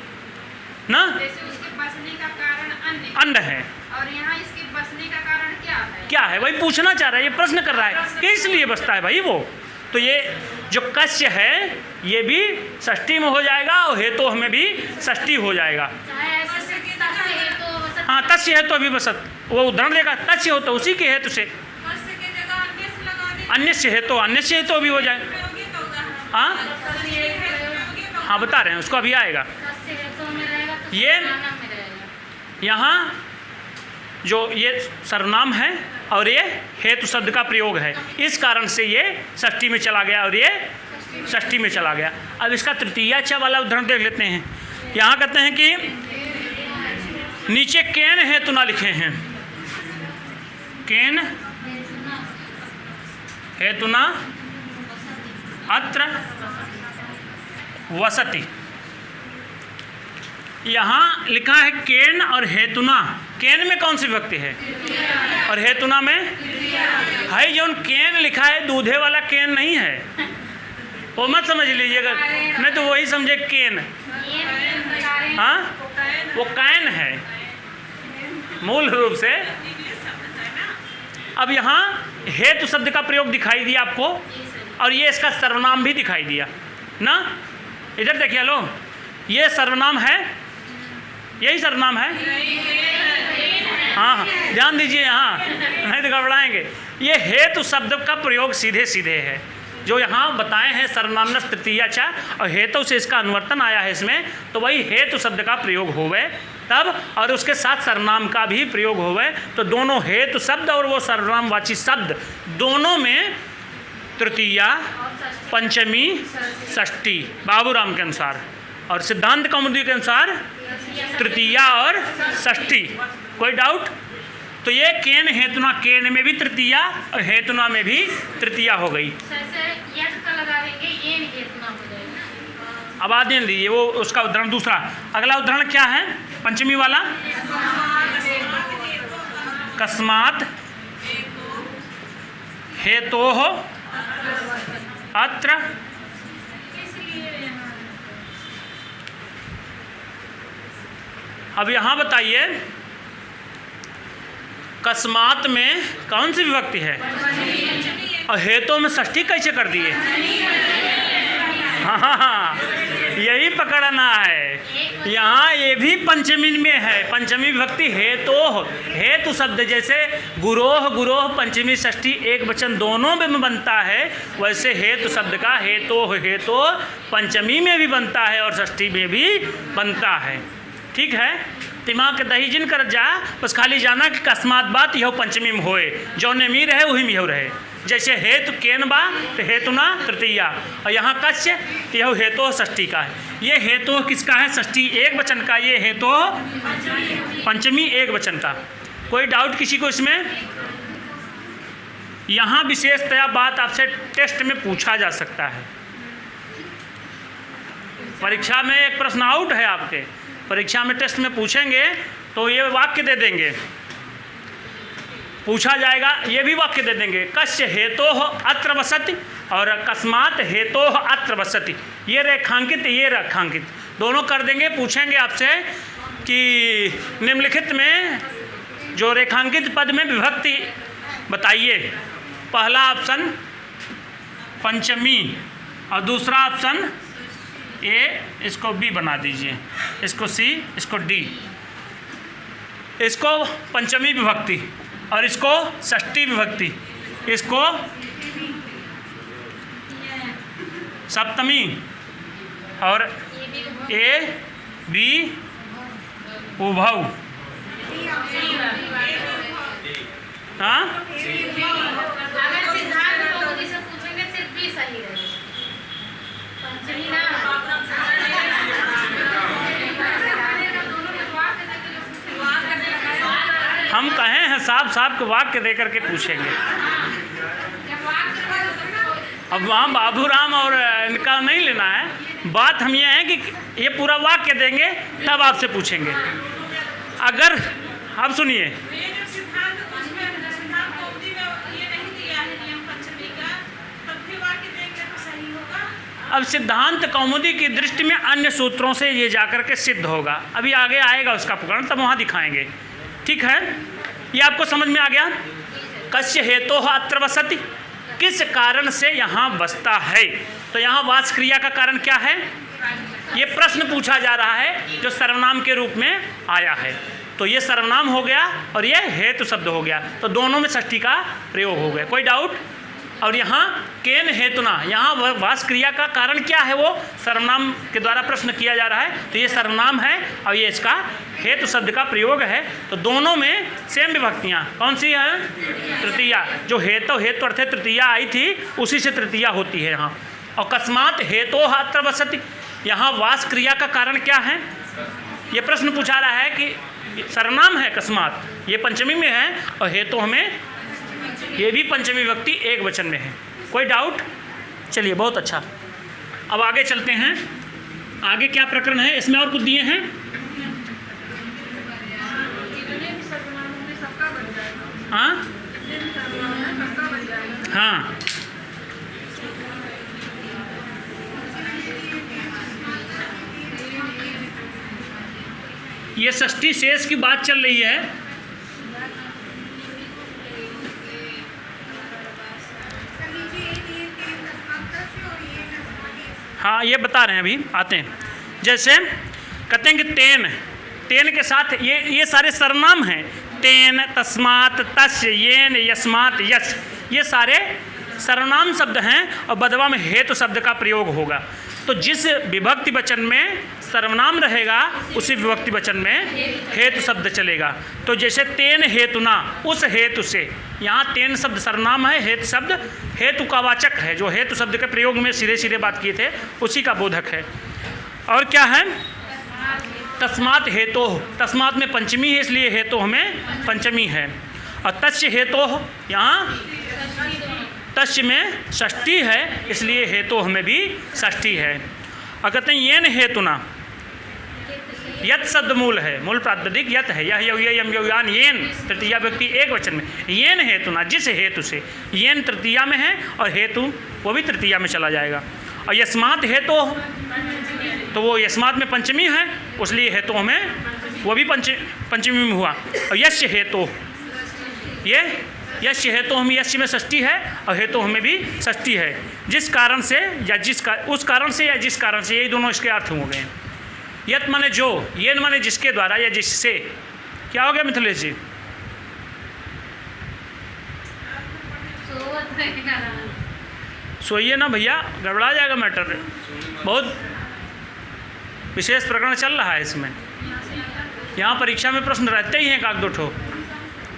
ना। जैसे उसके बसने का कारण अन्य, अन्न है, और यहाँ इसके बसने का कारण क्या है? क्या है वही पूछना चाह रहा है, ये प्रश्न कर रहा है कि इसलिए बसता है भाई वो। तो ये जो कस्य है ये भी षष्ठी में हो जाएगा और हेतु में भी षष्ठी हो जाएगा। चाहे ऐसे से कि तस्य हेतु वसत, हाँ, तस्य हेतु अभी बसत, वो उदाहरण देगा, तस्य हो तो उसी के हेतु से, कस्य के जगह अन्य से लगा दें, अन्य से हेतु भी हो जाए। प्रयोगी तो उदाहरण। हाँ प्रयोगी तो हाँ, बता रहे हैं, उसको अभी आएगा। तस्य हेतु में रहेगा तो ये सर्वनाम में रहेगा। यहाँ जो ये सर्वनाम है और ये हेतु शब्द का प्रयोग है, इस कारण से ये षष्ठी में चला गया और ये षष्ठी में चला गया। अब इसका तृतीया च वाला उदाहरण देख लेते हैं। यहाँ कहते हैं कि नीचे केन हेतु ना लिखे हैं, केन हेतुना अत्र वसति। यहाँ लिखा है केन और हेतुना। केन में कौन सी विभक्ति है और हेतुना में है? जो केन लिखा है दूधे वाला केन नहीं है, वो मत समझ लीजिएगा, नहीं तो वही समझे केन। हाँ, वो कैन है मूल रूप से। अब यहाँ हेतु शब्द का प्रयोग दिखाई दिया आपको, और ये इसका सर्वनाम भी दिखाई दिया ना। इधर देखिए लो, ये सर्वनाम है, यही सर्वनाम है। हाँ, ध्यान दीजिए यहाँ, नहीं तो गड़बड़ाएंगे। ये हेतु शब्द का प्रयोग सीधे सीधे है, जो यहाँ बताए हैं सर्वनाम तृतीया चा और हेतु से इसका अनुवर्तन आया है इसमें, तो वही हेतु शब्द का प्रयोग होवे तब, और उसके साथ सर्वनाम का भी प्रयोग होवे। तो दोनों हेतु शब्द और वो सर्वनामवाची शब्द दोनों में तृतीया, पंचमी, षष्ठी बाबूराम के अनुसार, और सिद्धांत कौमुदी के अनुसार तृतीया और षष्ठी। कोई डाउट? तो ये केन हेतुना, केन में भी तृतीया और हेतुना में भी तृतीया हो गई। अब आदि लीजिए वो उसका उदाहरण दूसरा। अगला उदाहरण क्या है पंचमी वाला? कस्मात हेतोः अत्र अब यहाँ बताइए कस्मात में कौन सी विभक्ति है और हेतु में षष्ठी कैसे कर दिए? हाँ, यही पकड़ना है। यहाँ ये भी पंचमी में है, पंचमी विभक्ति हेतु शब्द जैसे गुरोह गुरोह पंचमी षष्ठी एक वचन दोनों में बनता है, वैसे हेतु शब्द का हेतु पंचमी में भी बनता है और षष्ठी में भी बनता है। ठीक है, दिमाग के दही जिन कर जा, बस खाली जाना कि कस्मात बात यह पंचमी में होए, जो ने मी रहे वही में रहे। जैसे हेतु केन बा तो हेतुना तृतीया, और यहाँ कस्य तो यह हेतु षष्ठी का है। ये हेतु किसका है? षष्ठी एक वचन का, ये हेतु पंचमी एक वचन का। कोई डाउट किसी को इसमें? यहाँ विशेषतया बात आपसे टेस्ट में पूछा जा सकता है। परीक्षा में एक प्रश्न आउट है आपके, परीक्षा में टेस्ट में पूछेंगे तो ये वाक्य दे देंगे, पूछा जाएगा ये भी वाक्य दे देंगे, कस्य हेतोः अत्र वसति और कस्मात हेतोः अत्र वसति। ये रेखांकित ये रेखांकित दोनों कर देंगे। पूछेंगे आपसे कि निम्नलिखित में जो रेखांकित पद में विभक्ति बताइए। पहला ऑप्शन पंचमी और दूसरा ऑप्शन ए, इसको बी बना दीजिए, इसको सी, इसको डी। इसको पंचमी विभक्ति और इसको षष्ठी विभक्ति, इसको सप्तमी और ए बी उभव। हाँ, अगर सिद्धांत कौमुदी से पूछेंगे सिर्फ बी सही रहेगा, पंचमी ना। हम कहे हैं साफ साफ के वाक्य दे करके पूछेंगे। अब वहाँ बाबूराम और इनका नहीं लेना है, बात हम ये है कि ये पूरा वाक्य देंगे तब आपसे पूछेंगे। अगर आप सुनिए, अब सिद्धांत कौमुदी की दृष्टि में अन्य सूत्रों से ये जाकर के सिद्ध होगा। अभी आगे आएगा उसका प्रकरण, तब वहाँ दिखाएंगे। ठीक है, ये आपको समझ में आ गया? कस्य हेतोः अत्र वसति, किस कारण से यहाँ बसता है। तो यहाँ वास क्रिया का कारण क्या है, ये प्रश्न पूछा जा रहा है जो सर्वनाम के रूप में आया है। तो ये सर्वनाम हो गया और ये हेतु शब्द हो गया, तो दोनों में षष्ठी का प्रयोग हो गया। कोई डाउट? और यहाँ केन हेतुना, यहाँ वास क्रिया का कारण क्या है, वो सर्वनाम के द्वारा प्रश्न किया जा रहा है। तो ये सर्वनाम है और ये इसका हेतु शब्द का प्रयोग है। तो दोनों में सेम विभक्तियाँ कौन सी हैं? तृतीया। जो हेतु अर्थ तृतीया आई थी उसी से तृतीया होती है यहाँ। और कस्मात हेतोः अत्र वसति, यहाँ वास क्रिया का कारण क्या है, ये प्रश्न पूछा रहा है कि सर्वनाम है कस्मात, ये पंचमी में है और हेतु हमें ये भी पंचमी विभक्ति एक वचन में है। कोई डाउट? चलिए बहुत अच्छा, अब आगे चलते हैं। आगे क्या प्रकरण है, इसमें और कुछ दिए हैं? हाँ हाँ, ये षष्ठी शेष की बात चल रही है। हाँ, ये बता रहे हैं, अभी आते हैं। जैसे कहते हैं कि तेन के साथ ये सारे सर्वनाम हैं। तेन, तस्मात, तस्य, येन, यस्मात, यश, ये सारे सर्वनाम शब्द हैं और बदवा में हेतु शब्द का प्रयोग होगा। तो जिस विभक्ति वचन में सर्वनाम रहेगा उसी विभक्ति वचन में हेतु शब्द चलेगा। तो जैसे तेन हेतुना, उस हेतु से, यहाँ तेन शब्द सर्वनाम है, हेतु शब्द हेतु का वाचक है, जो हेतु शब्द के प्रयोग में सीधे सीधे बात किए थे उसी का बोधक है। और क्या है? तस्मात् हेतोः, तस्मात् में पंचमी है इसलिए हेतोः में पंचमी है। और तस्य हेतोः, यहाँ तस्य में षष्ठी है इसलिए हेतोः में भी षष्ठी है। और कहते हैं येन हेतुना, यत शब्द मूल है, मूल प्रातिपदिक यत है, यह यौ यम यौ यान येन, तृतीया व्यक्ति एक वचन में, येन हेतुना, जिस हेतु से, येन तृतीया में है और हेतु वो भी तृतीया में चला जाएगा। और यस्मात् हेतोः, तो वो यस्मात् में पंचमी है इसलिए हेतोः में वो भी पंचमी में हुआ। और यस्य हेतोः, ये यस्य हेतोः में, यस्य में षष्ठी है और हेतोः में भी षष्ठी है। जिस कारण से या उस कारण से या जिस कारण से, यही दोनों इसके अर्थ हो गए। यत माने जो, ये माने जिसके द्वारा या जिससे। क्या हो गया मिथिलेश जी? सोइए ना भैया, गड़बड़ा जाएगा मैटर। बहुत विशेष प्रकरण चल रहा है इसमें। यहाँ परीक्षा में प्रश्न रहते ही हैं एक दो ठो।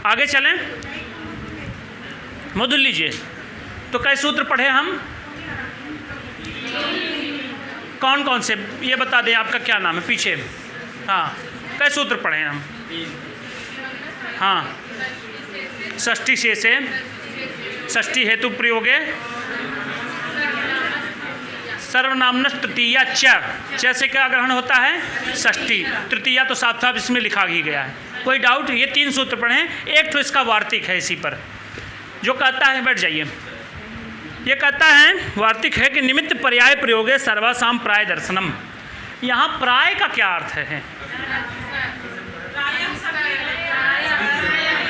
आगे चलें, मधुर लीजिए। तो कई सूत्र पढ़े हम? कौन कौन से ये बता दें, आपका क्या नाम है पीछे? हाँ, कई सूत्र पढ़े हम? हाँ, षष्ठी शेषे, षष्ठी हेतु प्रयोगे, सर्वनामनस् तृतीया च से क्या ग्रहण होता है? षष्ठी। तृतीया तो साफ साफ इसमें लिखा ही गया है, कोई डाउट? ये 3 सूत्र पढ़े। एक तो इसका वार्तिक है इसी पर, जो कहता है, बैठ जाइए, ये कहता है वार्तिक है कि निमित्त पर्याय प्रयोगे सर्वासाम प्राय दर्शनम। यहाँ प्राय का क्या अर्थ है?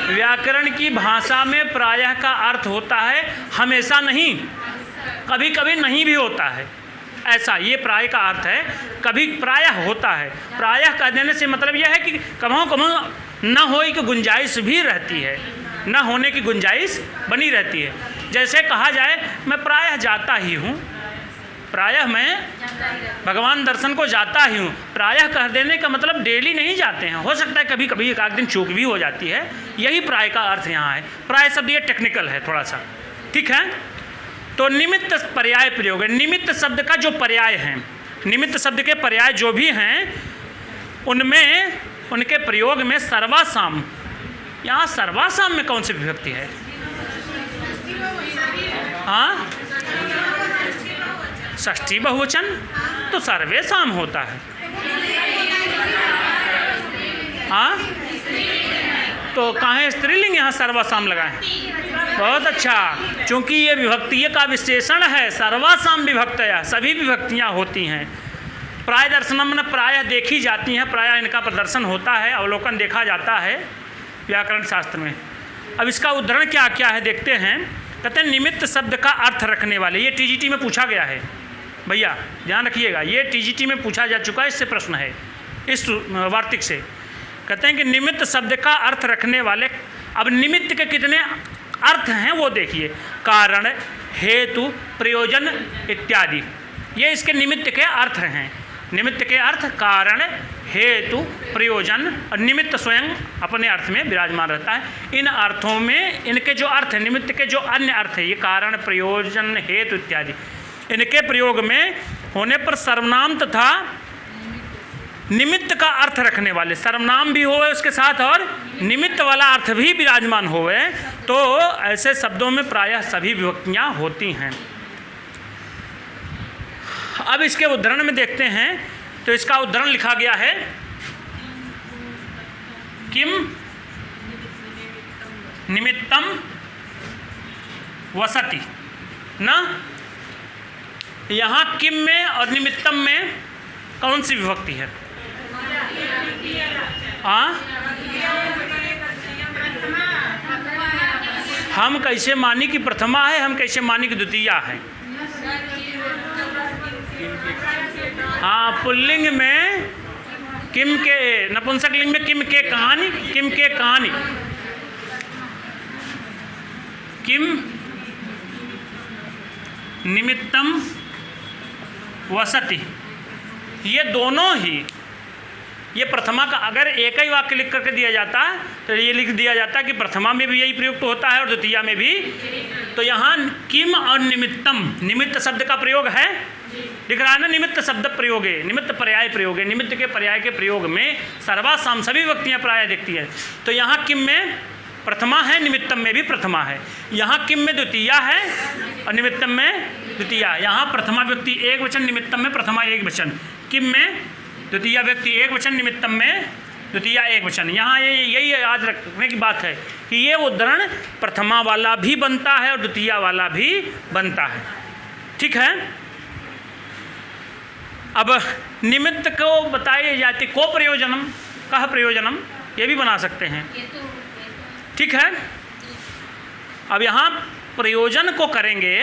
व्याकरण की भाषा में प्रायः का अर्थ होता है हमेशा नहीं, कभी कभी नहीं भी होता है, ऐसा ये प्राय का अर्थ है। कभी प्रायः होता है, प्रायः कह देने से मतलब यह है कि कभी कभी न होने की गुंजाइश भी रहती है, न होने की गुंजाइश बनी रहती है। जैसे कहा जाए मैं प्रायः जाता ही हूँ, प्रायः मैं भगवान दर्शन को जाता ही हूँ। प्रायः कह देने का मतलब डेली नहीं जाते हैं, हो सकता है कभी कभी एक आध दिन चूक भी हो जाती है, यही प्राय का अर्थ यहाँ है। प्राय शब्द ये टेक्निकल है थोड़ा सा, ठीक है। तो निमित्त पर्याय प्रयोग है, निमित्त शब्द का जो पर्याय हैं, निमित्त शब्द के पर्याय जो भी हैं उनमें, उनके प्रयोग में सर्वासाम, यहाँ सर्वासाम में कौन सी विभक्ति है? हाँ, षष्ठी बहुवचन, तो सर्वेसाम होता है। हाँ, तो कहाँ है स्त्रीलिंग? यहाँ सर्वासाम लगाए। बहुत अच्छा, क्योंकि ये विभक्ति का विशेषण है, सर्वासाम विभक्तया, सभी विभक्तियाँ होती हैं। प्राय दर्शनम में प्रायः देखी जाती हैं, प्रायः इनका प्रदर्शन होता है, अवलोकन देखा जाता है व्याकरण शास्त्र में। अब इसका उदाहरण क्या क्या है देखते हैं। कहते हैं निमित्त शब्द का अर्थ रखने वाले, ये टीजीटी में पूछा गया है भैया, ध्यान रखिएगा, ये टीजीटी में पूछा जा चुका है, इससे प्रश्न है इस वार्तिक से। कहते हैं कि निमित्त शब्द का अर्थ रखने वाले, अब निमित्त के कितने अर्थ हैं वो देखिए, कारण, हेतु, प्रयोजन इत्यादि, ये इसके निमित्त के अर्थ हैं। निमित्त के अर्थ कारण, हेतु, प्रयोजन और निमित्त स्वयं अपने अर्थ में विराजमान रहता है। इन अर्थों में इनके जो अर्थ हैं, निमित्त के जो अन्य अर्थ है, ये कारण, प्रयोजन, हेतु इत्यादि, इनके प्रयोग में होने पर सर्वनाम तथा निमित्त का अर्थ रखने वाले, सर्वनाम भी होवे उसके साथ और निमित्त वाला अर्थ भी विराजमान होवे, तो ऐसे शब्दों में प्रायः सभी विभक्तियाँ होती हैं। अब इसके उदाहरण में देखते हैं, तो इसका उदाहरण लिखा गया है, किम निमित्तम वसति न। यहाँ किम में और निमित्तम में कौन सी विभक्ति है? हाँ, हम कैसे मानी कि प्रथमा है, हम कैसे मानी कि द्वितीया है? हाँ, पुल्लिंग में किम के, नपुंसक लिंग में किम के कहानी, किम के कहानी, किम निमित्तम वसति, ये दोनों ही, ये प्रथमा का अगर एक ही वाक्य लिख करके दिया जाता तो ये लिख दिया जाता कि प्रथमा में भी यही प्रयुक्त होता है और द्वितीया में भी। तो यहाँ किम और निमित्तम, निमित्त शब्द का प्रयोग है, लिख रहा है ना, निमित्त शब्द प्रयोग है, निमित्त पर्याय प्रयोग है। निमित्त के पर्याय के प्रयोग में सर्वासाम सभी व्यक्तियाँ प्राय दिखती है। तो यहाँ किम में प्रथमा है, निमित्तम में भी प्रथमा है। यहाँ किम में द्वितीया है और निमित्तम में द्वितीया। यहाँ प्रथमा व्यक्ति एक वचन, निमित्तम में प्रथमा एक वचन। किम में द्वितीया व्यक्ति एक वचन, निमित्तम में द्वितीया एक वचन। यहाँ ये यही याद रखने की बात है कि ये उद्धरण प्रथमा वाला भी बनता है और द्वितीया वाला भी बनता है। ठीक है। अब निमित्त को बताए जाते को प्रयोजनम, कह प्रयोजनम, ये भी बना सकते हैं। ठीक है। अब यहाँ प्रयोजन को करेंगे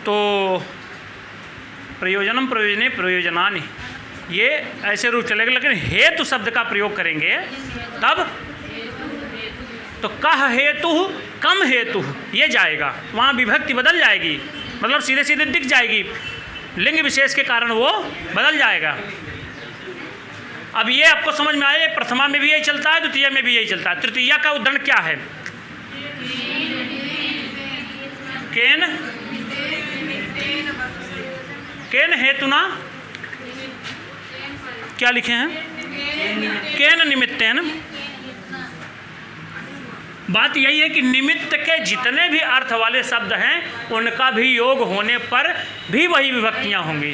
तो प्रयोजनम, प्रयोजने, प्रयोजनानि, ये ऐसे रूप चलेगा। लेकिन हेतु शब्द का प्रयोग करेंगे तब तो कह हेतु, कम हेतु, ये जाएगा, वहाँ विभक्ति बदल जाएगी, मतलब सीधे सीधे दिख जाएगी, लिंग विशेष के कारण वो बदल जाएगा। अब ये आपको समझ में आए, प्रथमा में भी यही चलता है, द्वितीय में भी यही चलता है। तृतीया का उदाहरण क्या है? केन, केन हेतुना, क्या लिखे हैं? केन निमित्तेन। बात यही है कि निमित्त के जितने भी अर्थ वाले शब्द हैं उनका भी योग होने पर भी वही विभक्तियां होंगी।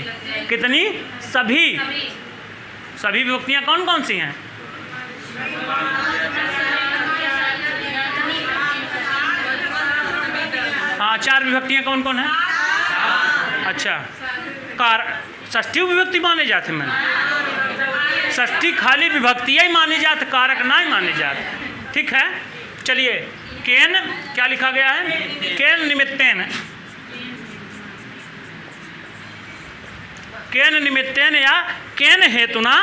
कितनी? सभी। सभी विभक्तियां कौन कौन सी हैं? हाँ, 4 विभक्तियां कौन कौन हैं? अच्छा, षष्ठी विभक्ति माने जाते हैं। षष्ठी खाली विभक्तियाँ ही माने जाते, कारक ना ही माने जाते। ठीक है। चलिए, केन क्या लिखा गया है? केन निमित्तेन, केन निमित्तेन या केन हेतुना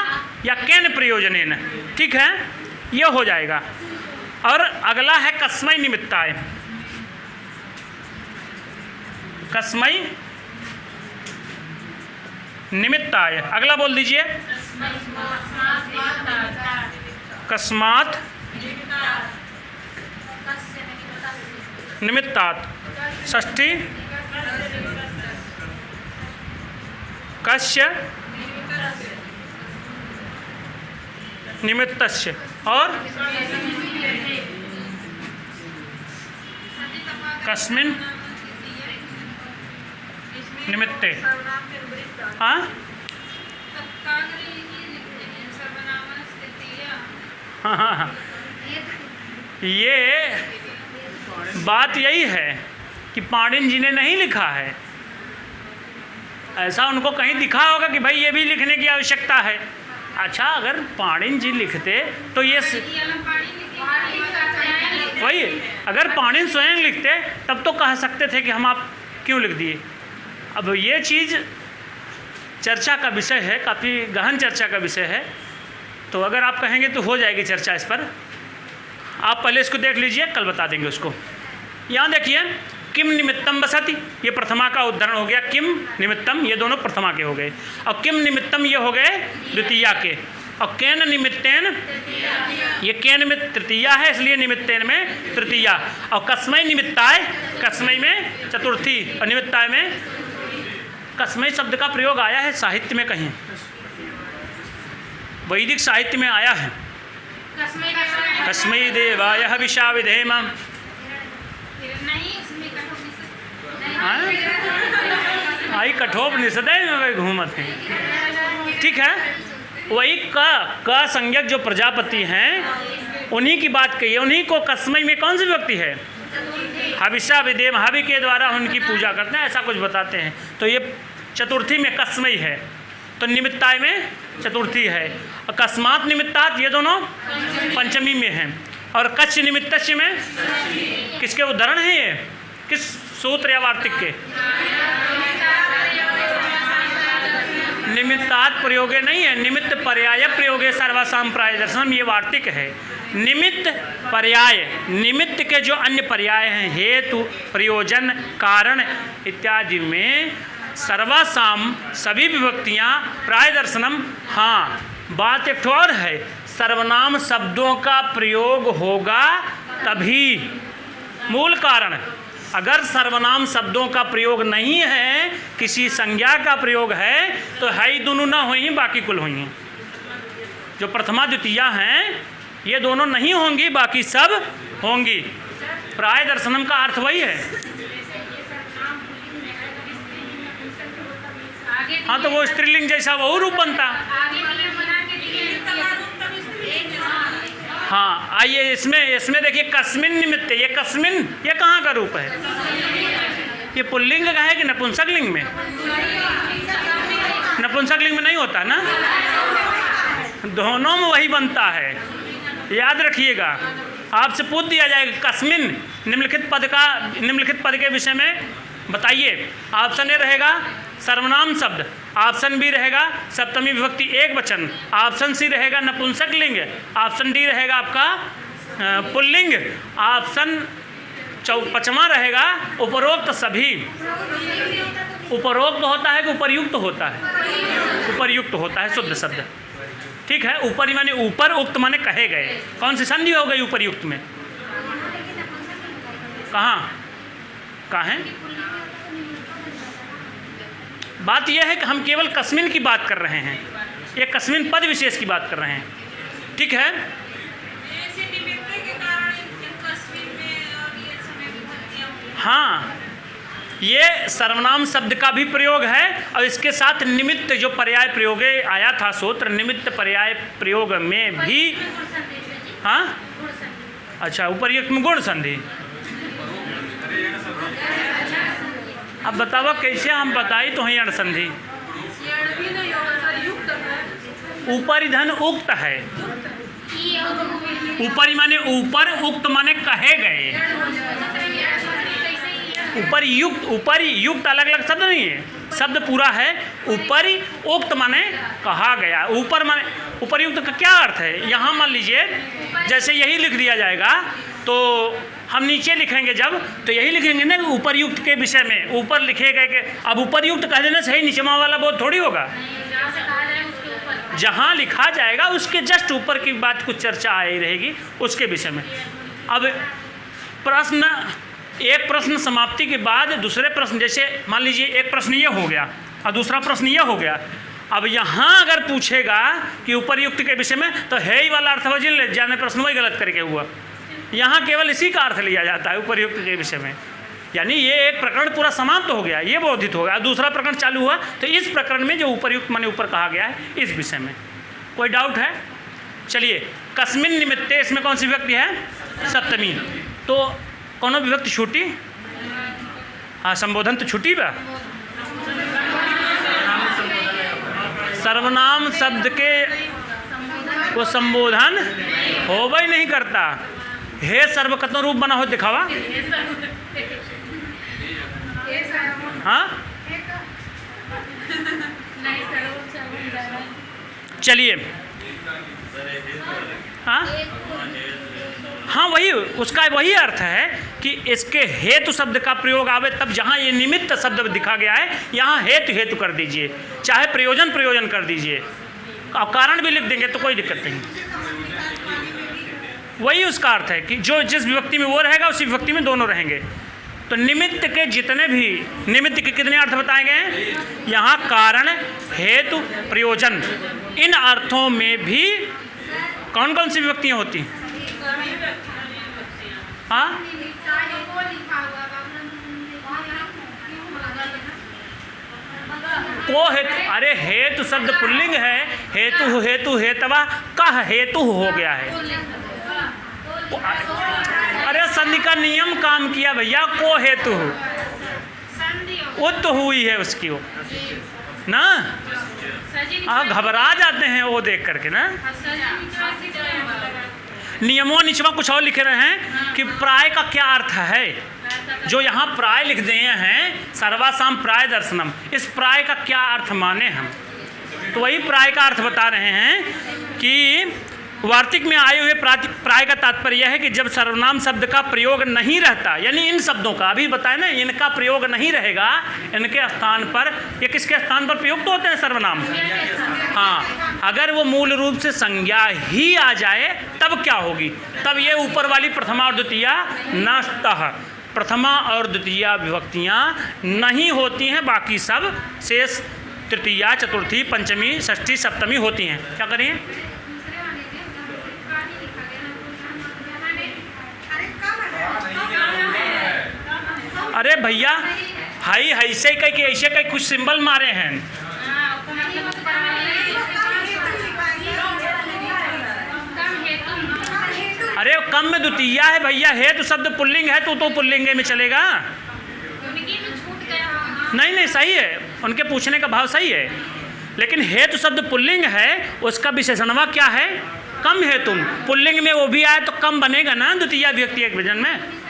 या केन प्रयोजनेन। ठीक है, ये हो जाएगा। और अगला है कस्मै निमित्ताय। कस्मै निमित्ताय, अगला बोल दीजिए। कस्मात् निमित्तात्। षष्ठी कस्य निमित्तस्य। और कस्मिन् निमित्ते। हाँ, हाँ हाँ हाँ, ये बात यही है कि पाणिनि जी ने नहीं लिखा है। ऐसा उनको कहीं दिखा होगा कि भाई ये भी लिखने की आवश्यकता है। अच्छा, अगर पाणिनि जी लिखते तो ये वही, अगर पाणिनि स्वयं लिखते तब तो कह सकते थे कि हम आप क्यों लिख दिए। अब ये चीज़ चर्चा का विषय है, काफ़ी गहन चर्चा का विषय है। तो अगर आप कहेंगे तो हो जाएगी चर्चा इस पर। आप पहले इसको देख लीजिए, कल बता देंगे उसको। यहाँ देखिए, किम निमित्तम बसति, ये प्रथमा का उदाहरण हो गया। किम निमित्तम, ये दोनों प्रथमा के हो गए। और किम निमित्तम ये हो गए द्वितीया के। और केन निमित्तेन, ये केन में तृतीया है इसलिए निमित्तेन में तृतीया। और कस्मै निमित्ताय, कस्मै में चतुर्थी और निमित्ताय में। कस्मै शब्द का प्रयोग आया है साहित्य में कहीं, वैदिक साहित्य में आया है। कस्मै देवाय हविषा विधेम। आई कठोपनिषद में घूमत हैं। ठीक है, वही का संज्ञक जो प्रजापति हैं उन्हीं की बात कही है। उन्हीं को कस्मै में कौन सी विभक्ति है? हविषा विधेम, हवि के द्वारा उनकी पूजा करते हैं, ऐसा कुछ बताते हैं। तो ये चतुर्थी में कस्मै है, तो निमित्ताय में चतुर्थी है। और कस्मात् निमित्तात् ये दोनों पंचमी में हैं। और कच्छ निमित्तस्य में किसके उदाहरण हैं? ये किस सूत्र या वार्तिक के? निमित्तात् प्रयोगे नहीं है, निमित्त पर्याय प्रयोगे सर्वासाम प्राय दर्शनम, ये वार्तिक है। निमित्त पर्याय, निमित्त के जो अन्य पर्याय हैं, हेतु, प्रयोजन, कारण इत्यादि में सर्वासाम सभी विभक्तियाँ, प्राय दर्शनम। हाँ, बात एक और है, सर्वनाम शब्दों का प्रयोग होगा तभी। मूल कारण, अगर सर्वनाम शब्दों का प्रयोग नहीं है, किसी संज्ञा का प्रयोग है, तो है ही दोनों ना हुई, बाकी कुल हुई हैं। जो प्रथमा द्वितीया हैं ये दोनों नहीं होंगी, बाकी सब होंगी। प्राय दर्शनम का अर्थ वही है। हाँ, तो वो स्त्रीलिंग जैसा वो रूप बनता। हाँ, आइए इसमें देखिए, कस्मिन निमित्त, ये कस्मिन ये कहाँ का रूप है? ये पुल्लिंग का है कि नपुंसक लिंग में? नपुंसक लिंग में नहीं होता ना, दोनों में वही बनता है, याद रखिएगा। आपसे पूछ दिया जाएगा कस्मिन निम्नलिखित पद के विषय में बताइए। ऑप्शन ए रहेगा सर्वनाम शब्द, ऑप्शन बी रहेगा सप्तमी विभक्ति एक वचन, ऑप्शन सी रहेगा नपुंसक लिंग, ऑप्शन डी रहेगा आपका पुल्लिंग, ऑप्शन पांचवा रहेगा उपरोक्त सभी। उपरोक्त होता है कि उपर्युक्त होता है? उपर्युक्त होता है शुद्ध शब्द। ठीक है, ऊपर माने ऊपर, उक्त माने कहे गए। कौन सी संधि हो गई उपर्युक्त में? कहाँ है? बात यह है कि हम केवल कस्मिन की बात कर रहे हैं, ये कस्मिन पद विशेष की बात कर रहे हैं। ठीक है, हाँ, ये सर्वनाम शब्द का भी प्रयोग है और इसके साथ निमित्त जो पर्याय प्रयोग आया था सूत्र, निमित्त पर्याय प्रयोग में भी। हाँ, अच्छा, उपर्युक्त में गुण संधि। अब बताओ कैसे हम बताई तो है अणसंधि। ऊपरी धन उक्त है, ऊपरी माने ऊपर, उक्त माने कहे गए। ऊपरी युक्त अलग अलग शब्द नहीं है, शब्द पूरा है। ऊपरी उक्त माने कहा गया। ऊपर माने उपर्युक्त का क्या अर्थ है? यहाँ मान लीजिए जैसे यही लिख दिया जाएगा तो हम नीचे लिखेंगे जब, तो यही लिखेंगे ना उपर्युक्त के विषय में, ऊपर लिखे गए के। अब उपर्युक्त कह देने से ही नीचेवा वाला बोध थोड़ी होगा। जहाँ लिखा जाएगा उसके जस्ट ऊपर की बात कुछ चर्चा आई रहेगी उसके विषय में। अब प्रश्न, एक प्रश्न समाप्ति के बाद दूसरे प्रश्न, जैसे मान लीजिए एक प्रश्न ये हो गया और दूसरा प्रश्न ये हो गया। अब यहाँ अगर पूछेगा कि उपर्युक्त के विषय में, तो है ही वाला अर्थ वही जाने, प्रश्न वही गलत करके हुआ। यहाँ केवल इसी का अर्थ लिया जाता है उपर्युक्त के विषय में, यानी ये एक प्रकरण पूरा समाप्त हो गया, ये बोधित हो गया। दूसरा प्रकरण चालू हुआ तो इस प्रकरण में जो उपर्युक्त माने ऊपर कहा गया है इस विषय में। कोई डाउट है? चलिए, कस्मिन निमित्ते, इसमें कौन सी विभक्ति है? सप्तमी। तो कौन विभक्ति छूटी? हाँ, संबोधन तो छूटी बा। सर्वनाम शब्द के को संबोधन होबे ही नहीं करता। हे सर्व कतनो रूप बना हो दिखावा। हाँ, चलिए, हाँ वही, उसका वही अर्थ है कि इसके हेतु शब्द का प्रयोग आवे तब। जहाँ ये निमित्त शब्द दिखा गया है यहाँ हेतु हेतु कर दीजिए, चाहे प्रयोजन प्रयोजन कर दीजिए, और कारण भी लिख देंगे तो कोई दिक्कत नहीं। वही उसका अर्थ है कि जो जिस विभक्ति में वो रहेगा उसी विभक्ति में दोनों रहेंगे। तो निमित्त के जितने भी, निमित्त के कितने अर्थ बताए गए हैं यहाँ? कारण, हेतु, प्रयोजन। इन अर्थों में भी कौन कौन सी विभक्तियाँ होती हैं? हाँ, को हेतु, अरे हेतु शब्द पुल्लिंग है, हेतु हेतु हेतवा का हेतु हो गया है। अरे संधि का नियम काम किया भैया, को हेतु उत हुई है उसकी वो ना। घबरा जाते हैं वो देख करके ना। नियमों निचवा कुछ और लिखे रहे हैं कि प्राय का क्या अर्थ है। जो यहाँ प्राय लिख दिए हैं, सर्वासाम प्राय दर्शनम, इस प्राय का क्या अर्थ माने हम? तो वही प्राय का अर्थ बता रहे हैं कि वार्तिक में आए हुए प्राय का तात्पर्य यह है कि जब सर्वनाम शब्द का प्रयोग नहीं रहता, यानी इन शब्दों का अभी बताए ना, इनका प्रयोग नहीं रहेगा, इनके स्थान पर, ये किसके स्थान पर प्रयुक्त होते हैं सर्वनाम? हाँ, अगर वो मूल रूप से संज्ञा ही आ जाए तब क्या होगी? तब ये ऊपर वाली प्रथमा और द्वितीया नष्टः, प्रथमा और द्वितीया विभक्तियाँ नहीं होती हैं, बाकी सब शेष तृतीया, चतुर्थी, पंचमी, षष्ठी, सप्तमी होती हैं। क्या करें? अरे भैया, हाई ऐसे कई के ऐसे कई कुछ सिंबल मारे हैं। अरे कम में द्वितीया है भैया, है तो शब्द पुल्लिंग है, तो पुल्लिंग में चलेगा। नहीं सही है, उनके पूछने का भाव सही है, लेकिन है तो शब्द पुल्लिंग है, उसका विशेषणवा क्या है? कम है तुम। पुल्लिंग में वो भी आए तो कम बनेगा ना द्वितीया विभक्ति एक वचन में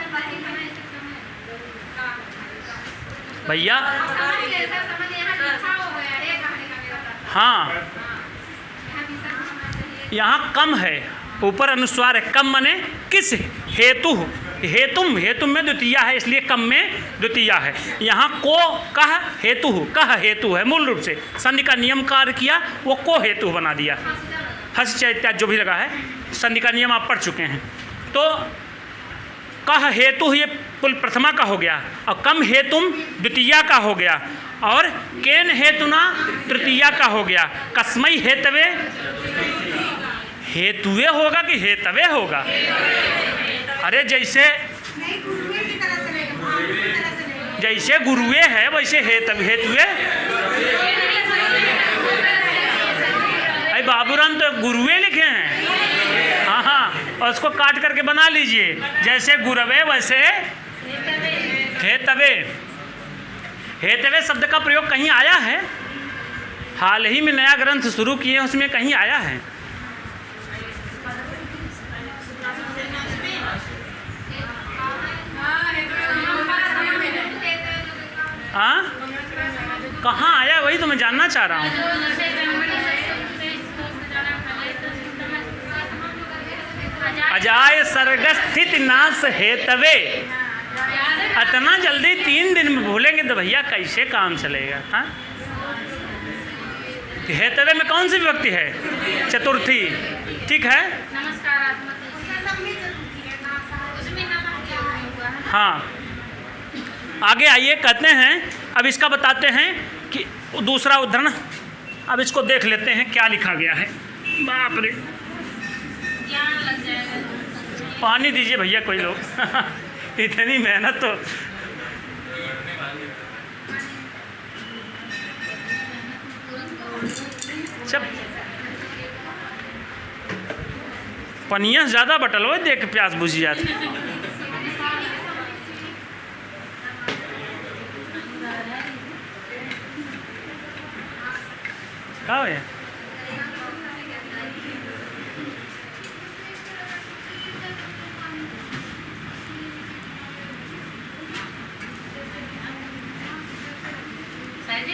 भैया। हाँ, यहाँ कम है, ऊपर अनुस्वार है, कम मने किस हेतु, हेतुम, हेतु में द्वितीया है, इसलिए कम में द्वितीया है। यहाँ को कह हेतु है, मूल रूप से संधि का नियम कार्य किया, वो को हेतु बना दिया, हस इत्यादि जो भी लगा है, संधि का नियम आप पढ़ चुके हैं। तो कह हेतु ये पुल प्रथमा का हो गया, और कम हेतुम द्वितीया का हो गया, और केन हेतुना तृतीया का हो गया। कस्मई हेतवे, हेतुए होगा कि हेतवे होगा? अरे जैसे गुरुए है वैसे हेतुए। अरे बाबूराम तो गुरुए लिखे हैं। हाँ, और उसको काट करके बना लीजिए, जैसे गुरवे वैसे हेतवे। हेतवे शब्द का प्रयोग कहीं आया है? हाल ही में नया ग्रंथ शुरू किए, उसमें कहीं आया है? हाँ, कहाँ आया वही तो मैं जानना चाह रहा हूँ। अजाय सर्गस्थित नाश हेतवे। इतना जल्दी 3 दिन में भूलेंगे तो भैया कैसे काम चलेगा? हाँ, हेतवे में कौन सी विभक्ति है? चतुर्थी, ठीक है। हाँ, आगे आइए, कहते हैं, अब इसका बताते हैं कि दूसरा उदाहरण, अब इसको देख लेते हैं क्या लिखा गया है। बाप रे, पानी दीजिए भैया कोई लोग इतनी मेहनत तो। सब पनिया ज़्यादा बटल हो, देख प्यास बुझी जाती। क्या है?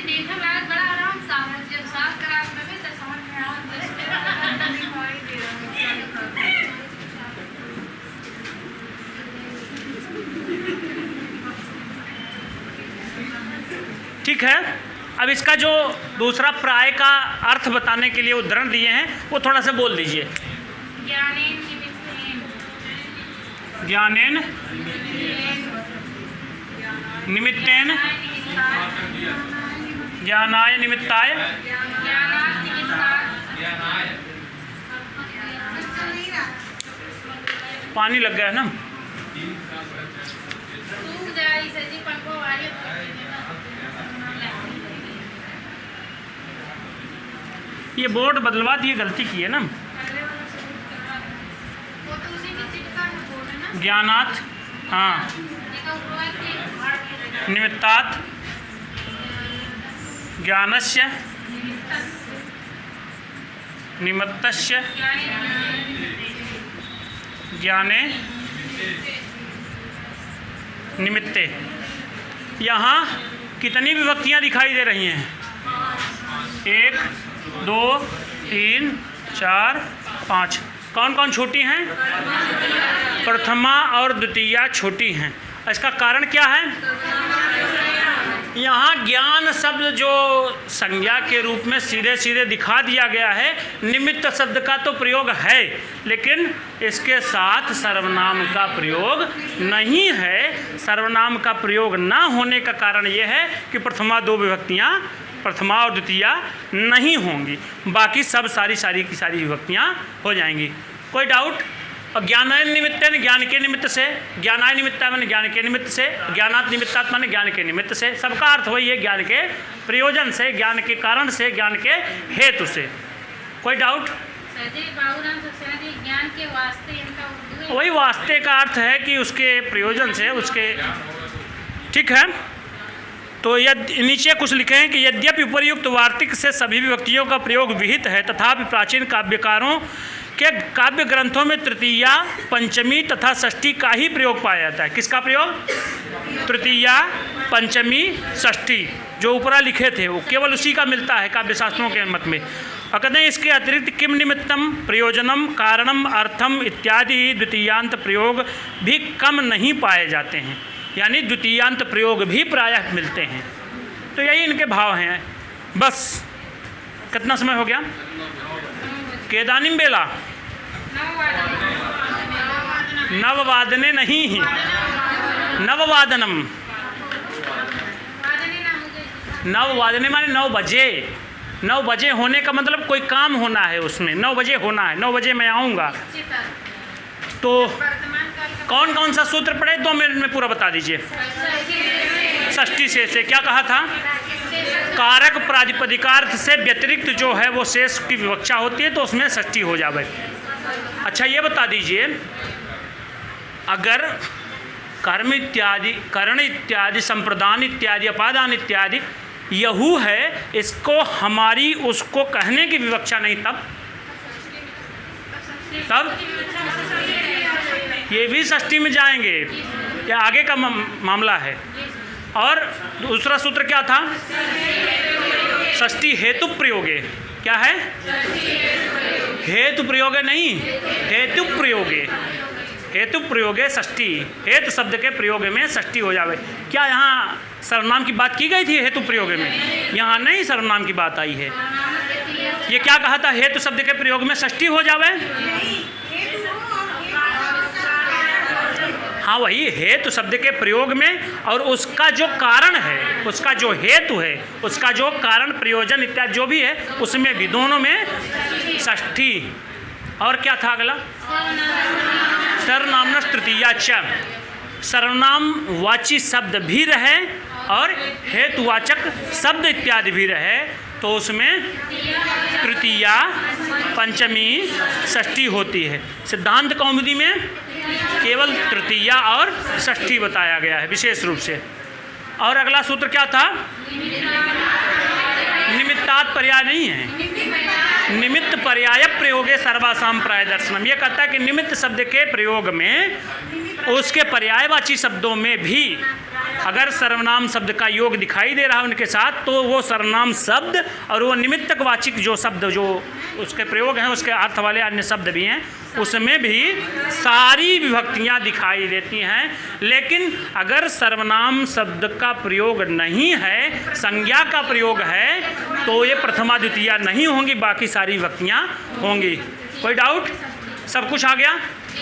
देखा बड़ा आराम साहब, जब साफ करा तो समझ में आओ। ठीक है, अब इसका जो दूसरा प्राय का अर्थ बताने के लिए उदाहरण दिए हैं वो थोड़ा सा बोल दीजिए। ज्ञानेन निमित्तेन ज्ञानाय निमित्ताय। पानी लग गया है ना? ये बोर्ड बदलवा दिए, गलती की है ना। ज्ञानात्, हाँ, निमित्तात् ज्ञानस्य निमित्तस्य ज्ञाने निमित्ते। यहाँ कितनी विभक्तियाँ दिखाई दे रही हैं? 1 2 3 4 5। कौन कौन छोटी हैं? प्रथमा और द्वितीया छोटी हैं। इसका कारण क्या है? यहाँ ज्ञान शब्द जो संज्ञा के रूप में सीधे सीधे दिखा दिया गया है, निमित्त शब्द का तो प्रयोग है, लेकिन इसके साथ सर्वनाम का प्रयोग नहीं है। सर्वनाम का प्रयोग ना होने का कारण ये है कि प्रथमा दो विभक्तियाँ, प्रथमा और द्वितीया नहीं होंगी, बाकी सब सारी की सारी विभक्तियाँ हो जाएंगी। कोई डाउट? और ज्ञानाय निमित्त ज्ञान के निमित्त से, ज्ञानाय निमित्ता मैंने ज्ञान के निमित्त से, ज्ञानात् निमित्तात् माने ज्ञान के निमित्त से, सबका अर्थ वही है, ज्ञान के प्रयोजन से, ज्ञान के कारण से, ज्ञान के हेतु से। कोई डाउट? ज्ञान के वास्ते इनका उर्दू है। वही वास्ते का अर्थ है कि उसके प्रयोजन से, उसके, ठीक है। तो नीचे कुछ लिखे हैं कि यद्यपि उपर्युक्त वार्तिक से सभी विभक्तियों का प्रयोग विहित है, तथापि प्राचीन काव्यकारों के काव्य ग्रंथों में तृतीया, पंचमी तथा षष्ठी का ही प्रयोग पाया जाता है। किसका प्रयोग? तृतीया, पंचमी, षष्ठी जो ऊपरा लिखे थे वो केवल उसी का मिलता है काव्य शास्त्रों के मत में। और कहते हैं इसके अतिरिक्त किम निमित्तम, प्रयोजनम, कारणम, अर्थम इत्यादि द्वितीयांत प्रयोग भी कम नहीं पाए जाते हैं, यानी द्वितीयांत प्रयोग भी प्रायः मिलते हैं। तो यही इनके भाव हैं। बस कितना समय हो गया? केदानिम बेला नववादने नहीं ही, नववादनम, नववादने माने 9 बजे। 9 बजे होने का मतलब कोई काम होना है उसमें, 9 बजे होना है, 9 बजे मैं आऊँगा। तो कौन कौन सा सूत्र पढ़े? 2 मिनट में पूरा बता दीजिए। षष्ठी से क्या कहा था? कारक प्रातिपदिकार्थ से व्यतिरिक्त जो है वो शेष की विवक्षा होती है, तो उसमें षष्ठी हो जावे। अच्छा ये बता दीजिए, अगर कर्म इत्यादि, कर्ण इत्यादि, संप्रदान इत्यादि, अपादान इत्यादि यहू है, इसको हमारी उसको कहने की विवक्षा नहीं, तब ये भी षष्ठी में जाएंगे, या आगे का मामला है। और दूसरा सूत्र क्या था? षष्ठी हेतु प्रयोगे। क्या है? हेतु प्रयोगे नहीं, हेतु प्रयोगे, हेतु प्रयोगे षष्ठी, हेतु शब्द के प्रयोग में षष्ठी हो जावे। क्या यहाँ सर्वनाम की बात की गई थी हेतु प्रयोग में? यहाँ नहीं सर्वनाम की बात आई है। ये क्या कहा था? हेतु शब्द के प्रयोग में षष्ठी हो जावे। हाँ वही हेतु शब्द के प्रयोग में, और उसका जो कारण है, उसका जो हेतु है, उसका जो कारण, प्रयोजन इत्यादि जो भी है, उसमें भी, दोनों में षष्ठी। और क्या था अगला? सर्वनाम तृतीया च, सर्वनाम वाची शब्द भी रहे और हेतुवाचक शब्द इत्यादि भी रहे, तो उसमें तृतीया, पंचमी, षष्ठी होती है। सिद्धांत कौमुदी में केवल तृतीया और षष्ठी बताया गया है विशेष रूप से। और अगला सूत्र क्या था? निमित्तात् पर्याय नहीं है, निमित्त पर्याय प्रयोगे सर्वासाम प्राय दर्शनम। ये कहता है कि निमित्त शब्द के प्रयोग में, उसके पर्यायवाची शब्दों में भी अगर सर्वनाम शब्द का योग दिखाई दे रहा है उनके साथ, तो वो सर्वनाम शब्द और वो निमित्तक वाचिक जो शब्द जो उसके प्रयोग हैं, उसके अर्थ वाले अन्य शब्द भी हैं, उसमें भी सारी विभक्तियां दिखाई देती हैं। लेकिन अगर सर्वनाम शब्द का प्रयोग नहीं है, संज्ञा का प्रयोग है, तो ये प्रथमा द्वितीया नहीं होंगी, बाकी सारी विभक्तियां होंगी। कोई डाउट? सब कुछ आ गया?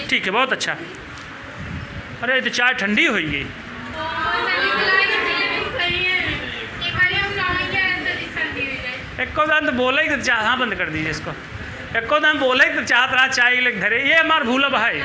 ठीक है, बहुत अच्छा। अरे तो चाय ठंडी हो गई। एको दान तो बोले तो चाह, हाँ बंद कर दीजिए इसको। एको दान बोले तो चाहत रहा चाय ले धरे, ये हमारा भूलब है।